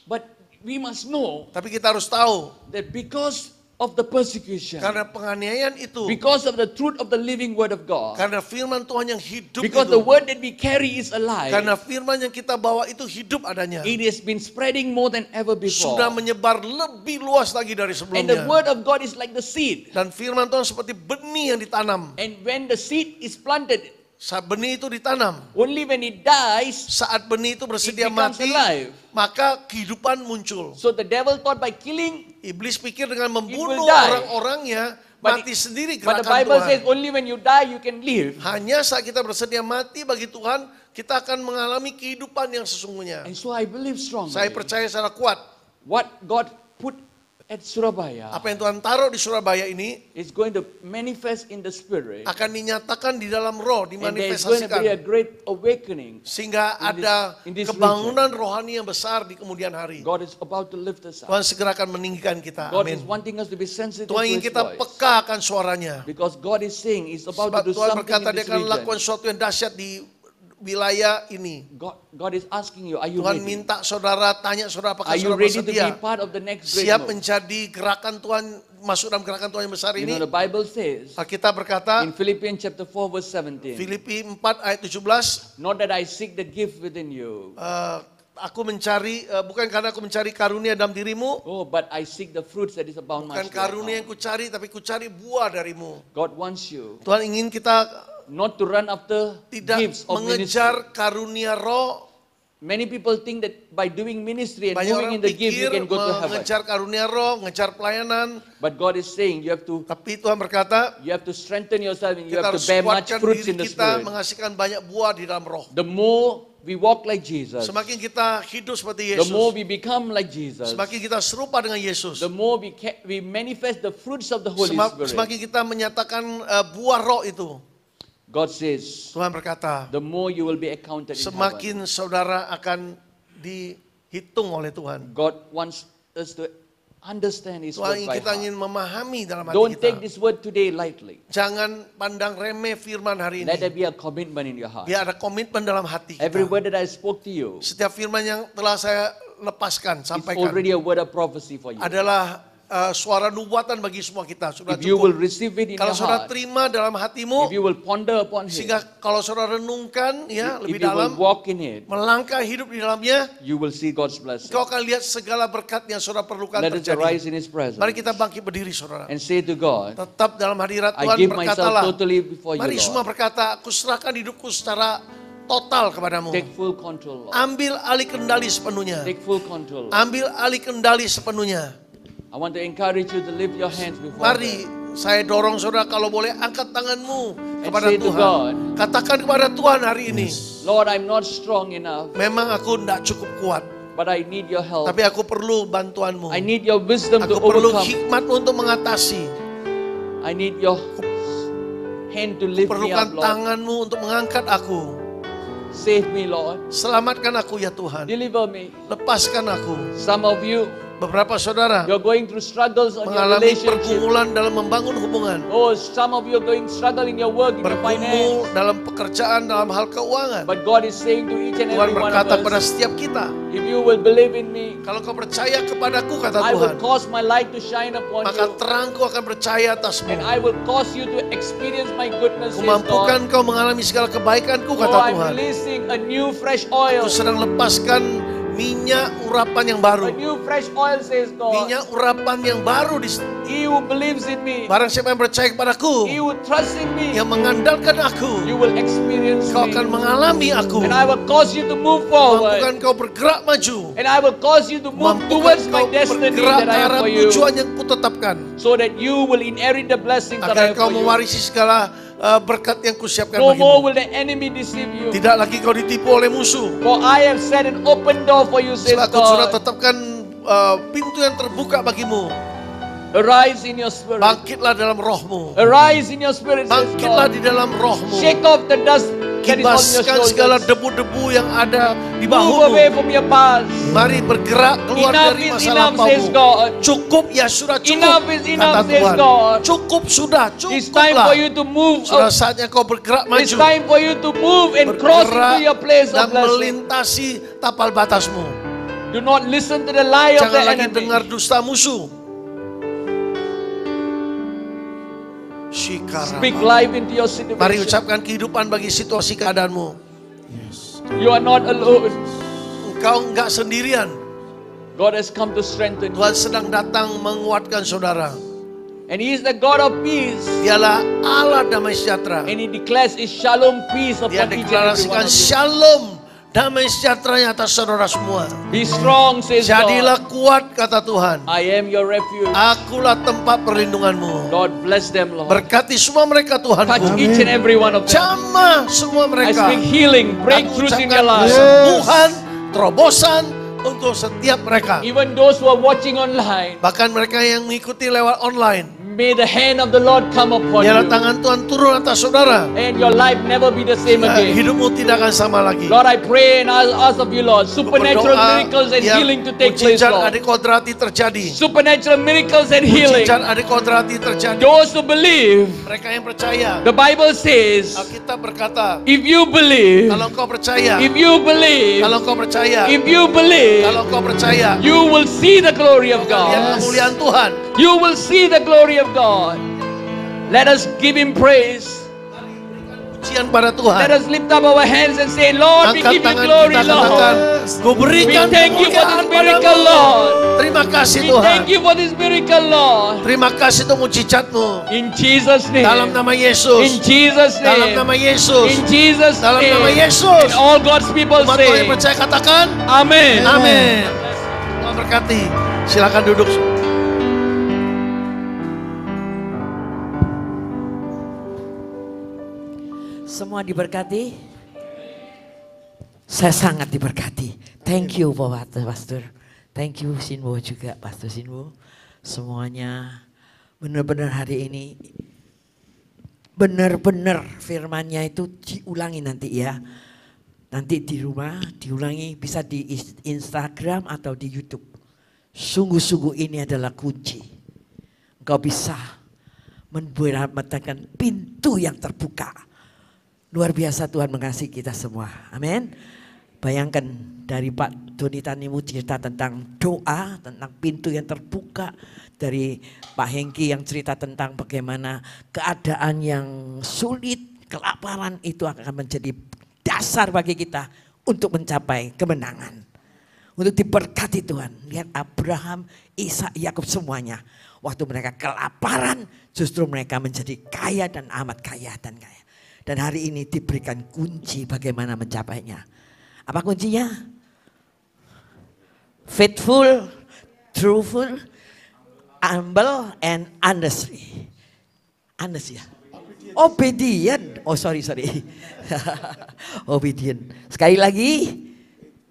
but we must know Tapi kita harus tahu, that because of the persecution, karena penganiayaan itu, because of the truth of the living word of God, karena firman Tuhan yang hidup because itu, the word that we carry is alive, karena firman yang kita bawa itu hidup adanya, it has been spreading more than ever before. sudah menyebar lebih luas lagi dari And the sebelumnya. word of God is like the seed. Dan firman Tuhan seperti benih yang ditanam. And when the seed is planted, Saat benih itu ditanam, only when it dies, saat benih itu bersedia it becomes mati, alive. maka kehidupan muncul. So the devil thought by killing, Iblis pikir dengan membunuh will die. orang-orangnya, But mati sendiri but the gerakan Bible says Tuhan. only when you die you can live. Hanya saat kita bersedia mati bagi Tuhan, kita akan mengalami kehidupan yang sesungguhnya. And so I believe strongly Saya percaya secara kuat, what God put at Surabaya apa yang Tuhan taruh di Surabaya ini is going to manifest in the spirit. akan dinyatakan di dalam roh, And there is going to be a dimanifestasikan. great awakening. Sehingga in ada this kebangunan rohani yang besar di kemudian hari. God is about to lift us up. Tuhan segera akan meninggikan kita. God is Amin. wanting us to be sensitive Tuhan to ingin His kita voice. peka akan suaranya. Because God is saying He's about Sebab to do Tuhan something berkata in dia this akan lakukan region. sesuatu yang dahsyat di wilayah ini. God is asking you, are you Tuhan ready? minta saudara, tanya saudara apakah Are you saudara ready to be bersedia? part of the next great Siap move? menjadi gerakan Tuhan, masuk dalam gerakan Tuhan yang besar You ini? know the Bible says Alkitab berkata, in Philippians chapter 4 verse 17, Filipi 4 ayat 17, not that I seek the gift within you, aku mencari, bukan karena aku mencari karunia dalam dirimu, oh, but I seek the fruits that is abound bukan much. karunia yang kucari, tapi kucari buah darimu. God wants you Tuhan ingin kita not to run after tidak gifts of ministry. mengejar karunia roh. Many people think that by doing ministry and Banyak moving orang in the gift you pikir can go to heaven. mengejar karunia roh, mengejar pelayanan. But God is saying you have to Tapi Tuhan berkata, strengthen yourself and you kita have harus to bear much kuatkan fruits diri in the kita spirit. menghasilkan banyak buah di dalam roh. The more we walk like Jesus, Semakin kita hidup seperti the more Yesus, we become like Jesus, semakin kita serupa dengan Yesus, the more we manifest the fruits of the Holy Spirit. semakin kita menyatakan buah roh itu. God says, Tuhan berkata, the more you will be accounted in heaven. semakin saudara akan dihitung oleh Tuhan. God wants us to understand His word Tuhan by kita ingin heart. memahami dalam hati Don't take kita. this word today lightly. Jangan pandang remeh firman hari Let there ini. be a commitment in your heart. Biar ada komitmen dalam hati Every kita. word that I spoke to you Setiap firman yang telah saya lepaskan, is sampaikan, already a word of prophecy for you. adalah suara nubuatan bagi semua kita. Sudah If you will cukup. receive it in Kalau your saudara heart, terima dalam hatimu, if you will ponder upon sehingga Him, kalau saudara renungkan ya if lebih you will dalam, walk in it, melangkah hidup di dalamnya, you will see God's blessing. kau akan lihat segala berkat yang saudara perlukan Let us terjadi. arise in His presence Mari kita bangkit berdiri saudara. and say to God, Tetap dalam hadirat I Tuhan, give myself berkatalah. totally before you, Mari semua Lord. berkata, aku serahkan hidupku secara total kepadamu. Take full control, Lord. Ambil alih kendali sepenuhnya. Take full control, Lord. Ambil alih kendali sepenuhnya. I want to encourage you to lift your hands before Mari God. saya dorong saudara, kalau boleh angkat tanganmu And kepada say to Tuhan. God, Katakan kepada Tuhan hari ini, Lord, I'm not strong enough, memang aku tidak cukup kuat, but I need your help. tapi aku perlu bantuanmu. I need your wisdom to Aku perlu overcome. hikmat untuk mengatasi. I need your hand to lift me Perlukan up, Lord. tanganmu untuk mengangkat aku. Save me, Lord. Selamatkan aku ya Tuhan. Deliver me. Lepaskan aku. Some of you, Beberapa saudara you're going through struggles on your mengalami relationship. pergumulan dalam membangun hubungan. Oh, some of you are going struggle in your work, in your finance. Bergumul dalam pekerjaan, dalam hal keuangan. But God is saying to each and Tuhan every one of berkata pada us, setiap kita, if you will believe in me, kalau kau percaya kepadaku, kata I will Tuhan, cause my light to shine upon maka you. terangku akan percaya atasmu. And I will cause you to experience my goodness, says Kumampukan God. kau mengalami segala kebaikanku, Oh, kata I'm Tuhan. releasing a new fresh oil. Aku sedang lepaskan minyak urapan yang baru. A new fresh oil, says God. Minyak urapan yang baru. He who believes in me, Barang siapa yang percaya kepadaku, he who trusts in me, yang mengandalkan aku, you will experience kau me. akan mengalami aku. And I will cause you to move forward. Mampukan kau bergerak maju. And I will cause you to move Mampukan towards my kau destiny bergerak that ke I have arah for you. tujuan yang kutetapkan. So that you will inherit the blessings that I Akan have kau for you. mewarisi segala berkat yang kusiapkan No more bagimu. will the enemy deceive you. Tidak lagi kau ditipu oleh musuh. For I have set an open door for you, says Sebab aku sudah God. tetapkan pintu yang terbuka bagimu. Arise in your spirit. Bangkitlah dalam rohmu. Arise in your spirit, says Bangkitlah God. di dalam rohmu. Shake off the dust that is on your Kibaskan segala shoulders. debu-debu yang ada di Move away bahumu. from your past. Mari bergerak keluar Enough dari is masa enough, says lampaumu. God. Cukup ya sudah cukup, Enough is enough, kata says Tuhan. God. Cukup sudah, It's time cukuplah. for you to move. Sudah saatnya kau bergerak It's maju. time for you to move and cross into your place dan of blessing. melintasi tapal batasmu. Do not listen to the lie of the Jangan lagi enemy. dengar dusta musuh. Speak life into your situation. Mari ucapkan kehidupan bagi situasi keadaanmu. You are not alone. Engkau enggak sendirian. God has come to strengthen you. Tuhan sedang datang menguatkan saudara. And He is the God of peace. Dialah Allah damai sejahtera. And He declares His shalom peace Dia upon each and every one deklarasikan of you. shalom damai sejahtera atas saudara semua. Be strong, says Jadilah God. kuat, kata Tuhan. I am your refuge. Akulah tempat perlindunganmu. Lord, bless them, Lord. Berkati semua mereka Touch Tuhanku. each and every one of them. Jamah semua I mereka. speak healing, Aku breakthroughs in ucapkan your life. kesembuhan, terobosan untuk setiap mereka. Even those who are watching online, Bahkan mereka yang mengikuti lewat online. may the hand of the Lord come upon Biarlah you. tangan Tuhan turun atas saudara. And your life never be the same again. Hidupmu tidak akan sama lagi. Lord, I pray and I ask of you, Lord, supernatural Berdoa, miracles and biar healing to take place, mujizat Lord. adik kodrati terjadi. Supernatural miracles and healing. Mujizat adik kodrati terjadi. Those who believe, Mereka yang percaya. the Bible says, Alkitab berkata, if you believe, kalau engkau percaya, if you believe, kalau engkau percaya, if you believe, kalau engkau percaya, you will see the glory of lihat God. kemuliaan Tuhan. You will see the glory of God. Let us give Him praise. Pujian pada Let Tuhan. us lift up our hands and say, Lord, we Angkat give you tangan glory, kita katakan, Lord. ku We berikan thank you for kemuliaan this miracle, padamu. Lord. Terima kasih We Tuhan. thank you for this miracle, Lord. Terima kasih untuk mujizatmu. In Jesus' name. Dalam nama Yesus. In Jesus' Dalam name. nama Yesus. In Jesus' Dalam name. nama Yesus. And all God's people Umat Tuhan yang say, percaya katakan, Amen. amin. Tuhan berkati. Silakan duduk. Semua diberkati. Saya sangat diberkati. Thank you Pastor. Thank you Sinwo juga, Pastor Sinwo. Semuanya benar-benar hari ini benar-benar firmannya itu diulangi nanti ya. Nanti di rumah diulangi, bisa di Instagram atau di YouTube. Sungguh-sungguh ini adalah kunci. Engkau bisa mendapatkan pintu yang terbuka. Luar biasa Tuhan mengasihi kita semua. Amin. Bayangkan dari Pak Doni Tanimu cerita tentang doa, tentang pintu yang terbuka. Dari Pak Hengki yang cerita tentang bagaimana keadaan yang sulit, kelaparan itu akan menjadi dasar bagi kita untuk mencapai kemenangan. Untuk diberkati Tuhan. Lihat Abraham, Ishak, Yakub semuanya. Waktu mereka kelaparan justru mereka menjadi kaya dan amat kaya dan kaya. Dan hari ini diberikan kunci bagaimana mencapainya. Apa kuncinya? Faithful, truthful, humble, and honestly. Honest ya? Obedient. Oh sorry. Obedient. Sekali lagi.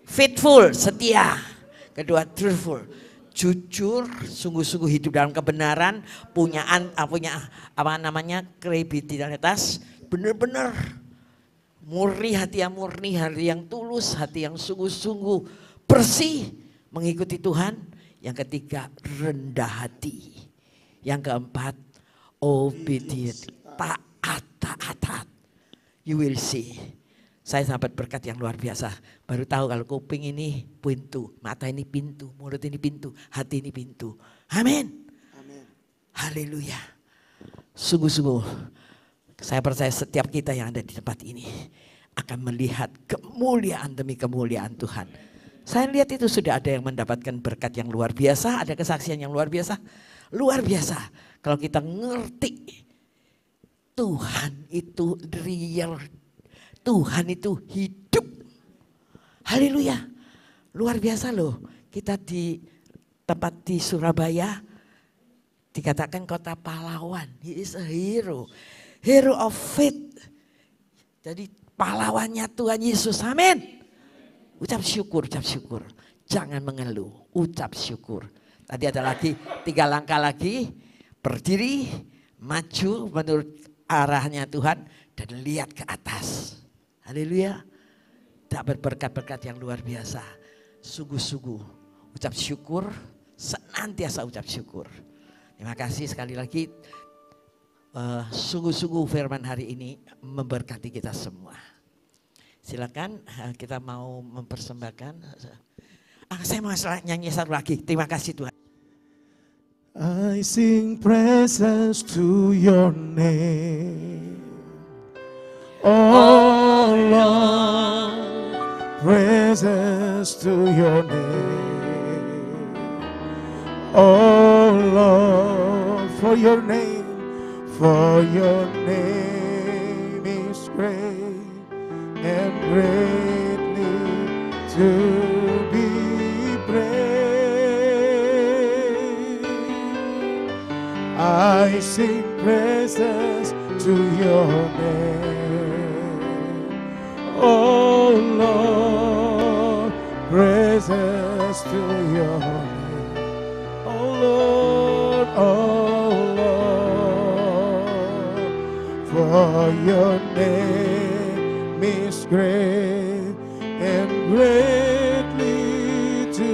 Faithful, setia. Kedua, truthful. Jujur, sungguh-sungguh hidup dalam kebenaran. Punya kredibilitas. Benar-benar murni, hati yang tulus, hati yang sungguh-sungguh bersih mengikuti Tuhan. Yang ketiga, rendah hati. Yang keempat, obedient, taat. You will see. Saya sahabat berkat yang luar biasa. Baru tahu kalau kuping ini pintu, mata ini pintu, mulut ini pintu, hati ini pintu. Amin. Haleluya. Sungguh-sungguh. Saya percaya setiap kita yang ada di tempat ini akan melihat kemuliaan demi kemuliaan Tuhan. Saya lihat itu sudah ada yang mendapatkan berkat yang luar biasa, ada kesaksian yang luar biasa. Luar biasa kalau kita ngerti Tuhan itu real, Tuhan itu hidup. Haleluya. Luar biasa loh. Kita di tempat di Surabaya dikatakan kota pahlawan. He is a hero. Hero of faith. Jadi pahlawannya Tuhan Yesus. Amin. Ucap syukur. Jangan mengeluh. Ucap syukur. Tadi ada lagi 3 langkah lagi. Berdiri, maju menurut arahnya Tuhan dan lihat ke atas. Haleluya. Dapat berkat-berkat yang luar biasa. Sungguh-sungguh ucap syukur, senantiasa ucap syukur. Terima kasih sekali lagi. Sungguh-sungguh firman hari ini memberkati kita semua. Silakan kita mau mempersembahkan. Saya mau nyanyi satu lagi. Terima kasih Tuhan. I sing praises to your name, oh Lord, praises to your name, oh Lord, for your name is great and greatly to be praised. I sing praises to your name, oh Lord, praises to your name, oh Lord, for your name is great and greatly to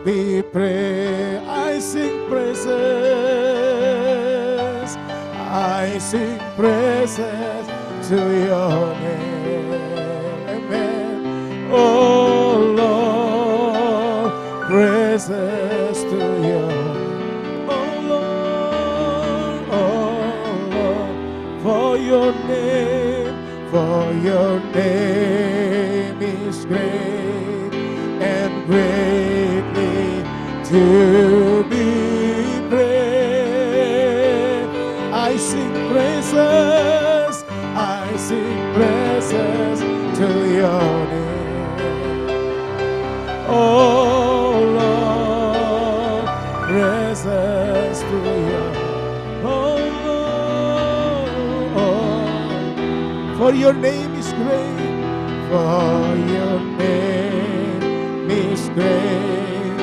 be praised. I sing praises, I sing praises to your name, amen. Oh Lord, praises to your name, oh Lord, for your name is great and greatly to be praised. I sing praises to your name, oh Lord, praises to your name, oh Lord, for your name is great, for your name is great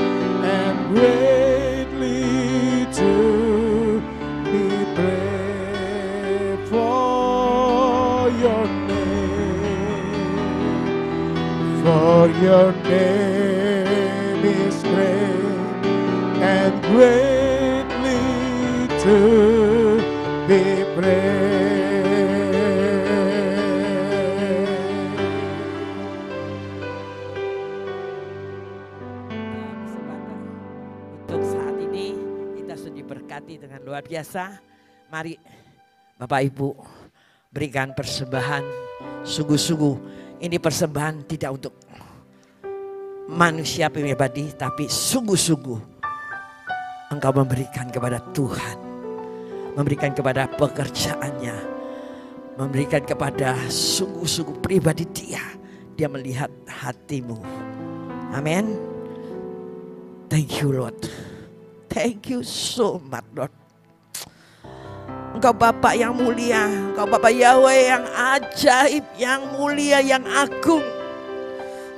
and greatly to be praised. For your name is great and greatly to be Untuk saat ini kita sudah diberkati dengan luar biasa. Mari Bapak Ibu berikan persembahan sungguh-sungguh. Ini persembahan tidak untuk manusia pribadi, tapi sungguh-sungguh engkau memberikan kepada Tuhan, memberikan kepada pekerjaannya, memberikan kepada sungguh-sungguh pribadi dia melihat hatimu. Amin. Thank you Lord, thank you so much Lord. Engkau Bapa yang mulia, Engkau Bapa Yahweh yang ajaib, yang mulia, yang agung.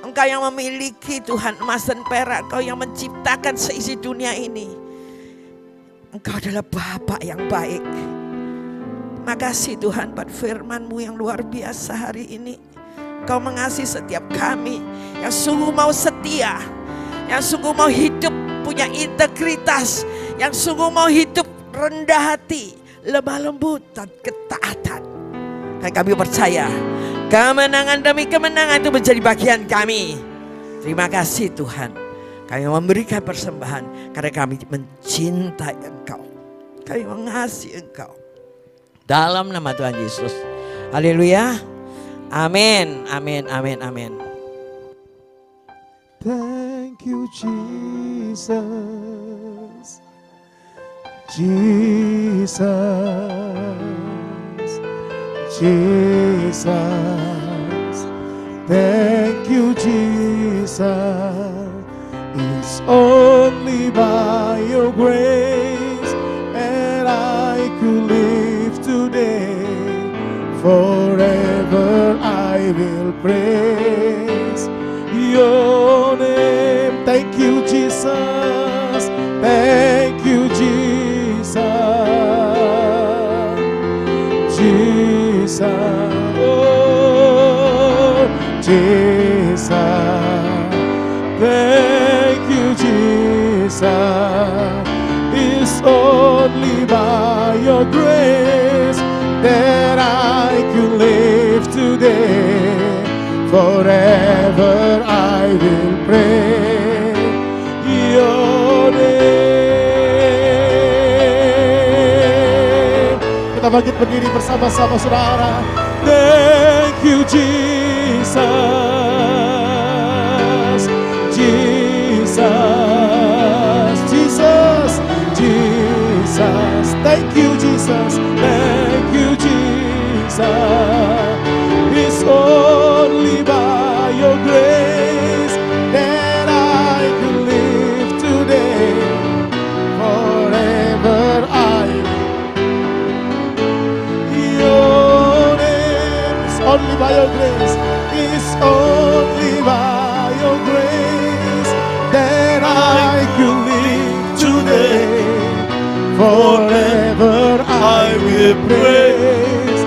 Engkau yang memiliki Tuhan emas dan perak, Engkau yang menciptakan seisi dunia ini. Engkau adalah Bapa yang baik. Terima kasih Tuhan buat firman-Mu yang luar biasa hari ini. Engkau mengasihi setiap kami yang sungguh mau setia, yang sungguh mau hidup punya integritas, yang sungguh mau hidup rendah hati, lemah lembut dan ketaatan. Dan kami percaya kemenangan demi kemenangan itu menjadi bagian kami. Terima kasih Tuhan. Kami memberikan persembahan karena kami mencintai Engkau. Kami mengasihi Engkau. Dalam nama Tuhan Yesus. Haleluya. Amin. Amin. Amin. Amin. Thank you Jesus, Jesus, Jesus. Thank you Jesus. It's only by your grace and I could live today. Forever I will praise your name. Thank you Jesus. Thank you Jesus. Jesus. Oh. Jesus. Thank you, Jesus. It's only by your grace that I can live today. Forever I will pray your name. Kita bangkit berdiri bersama-sama saudara. Thank you, Jesus. Jesus, Jesus, Jesus. Thank you, Jesus. Thank you, Jesus. It's only by your grace that I can live today. Forever I your name is only by your grace. It's only by your grace that I can live today. Forever I will praise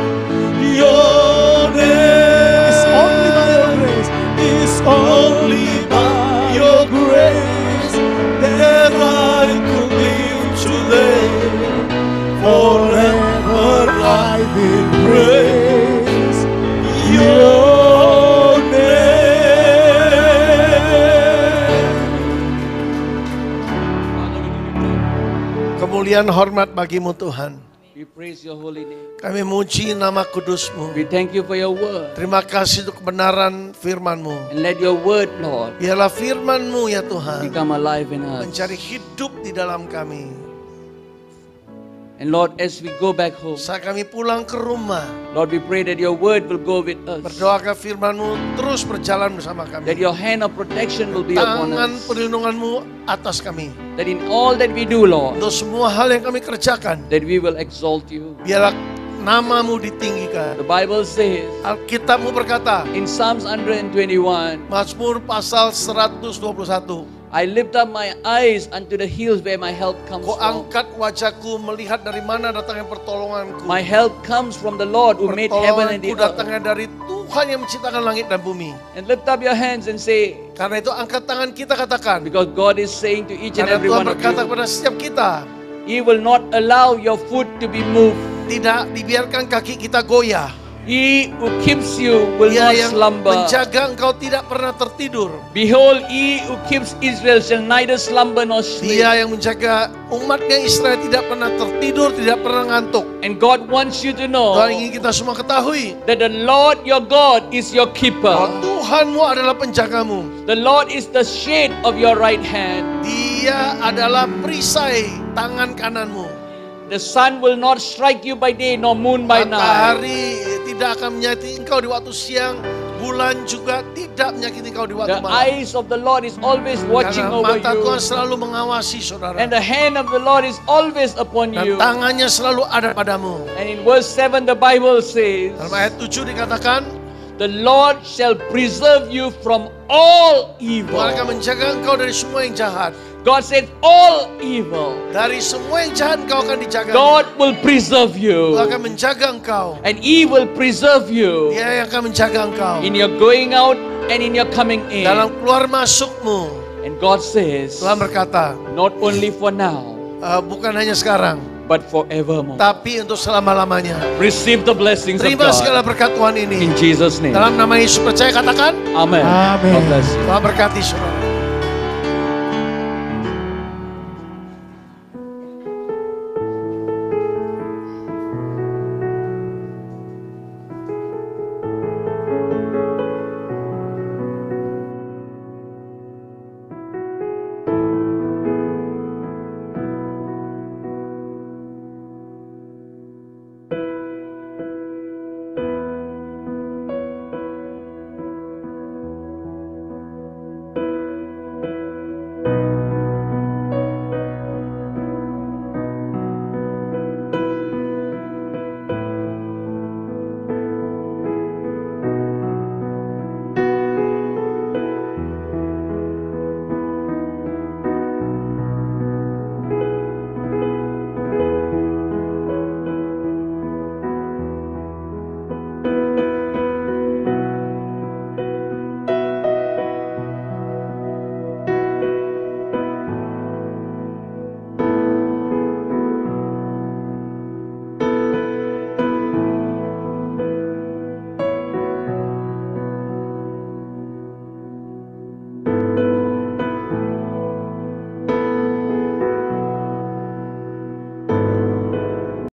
your name. It's only by your grace. It's only by your grace that I can live today. Forever I will praise your name. Kemuliaan hormat bagimu Tuhan. We praise your holy name. Kami muji nama kudus-Mu. We thank you for your word. Terima kasih untuk kebenaran firman-Mu. And let your word, Lord, Biarlah firman-Mu ya Tuhan become alive in us. mencari hidup di dalam kami. And Lord, as we go back home, Saat kami pulang ke rumah, Lord, we pray that your word will go with us. berdoakan firman-Mu terus berjalan bersama That kami. your hand of protection will be upon Tangan us. perlindungan-Mu atas kami. That in all that we do, Lord, Untuk semua hal yang kami kerjakan, that we will exalt you. biarlah nama-Mu ditinggikan. The Bible says Alkitab-Mu berkata, in Psalms 121, Mazmur pasal 121, I lift up my eyes unto the hills where my help comes Ku from. angkat wajahku melihat dari mana datangnya pertolonganku. My help comes from the Lord who made heaven and the Pertolonganku earth. datangnya dari Tuhan yang menciptakan langit dan bumi. And lift up your hands and say, Karena itu angkat tangan kita katakan. because God is saying to each and Karena every Tuhan one of berkata you, kepada setiap kita, He will not allow your foot to be moved. tidak dibiarkan kaki kita goyah. He who keeps you will Dia not yang slumber. menjaga engkau tidak pernah tertidur. Behold, he who keeps Israel shall neither slumber nor sleep. Dia yang menjaga umatnya Israel tidak pernah tertidur, tidak pernah ngantuk. And God wants you to Tuhan know ingin kita semua ketahui that the Lord your God is your bahwa keeper. Tuhanmu adalah penjagamu. The Lord is the shade of your right hand. Dia adalah perisai tangan kananmu. The sun will not strike you by day nor moon by night. Matahari tidak akan menyakiti engkau di waktu siang, bulan juga tidak menyakiti engkau di waktu The malam. eyes of the Lord is always watching Karena over mata Tuhan you. selalu mengawasi saudara. And the hand of the Lord is always upon Dan you. tangannya selalu ada padamu. And in verse 7 the Bible says, Dalam ayat 7 dikatakan, the Lord shall preserve you from all evil. Tuhan akan menjaga engkau dari semua yang jahat. God said all evil. Dari semua yang jahat engkau akan dijaga. God will preserve you. Tuhan akan menjaga engkau. And He will preserve you Dia yang akan menjaga engkau. in your going out and in your coming in. Dalam keluar masukmu. And God says, Tuhan berkata, not only for now, bukan hanya sekarang, but forevermore. tapi untuk selama-lamanya. Receive the blessings of Terima segala God. berkat Tuhan ini. In Jesus' name. Dalam nama Yesus percaya katakan, Amen. Amen. God bless you. Tuhan berkati saudara.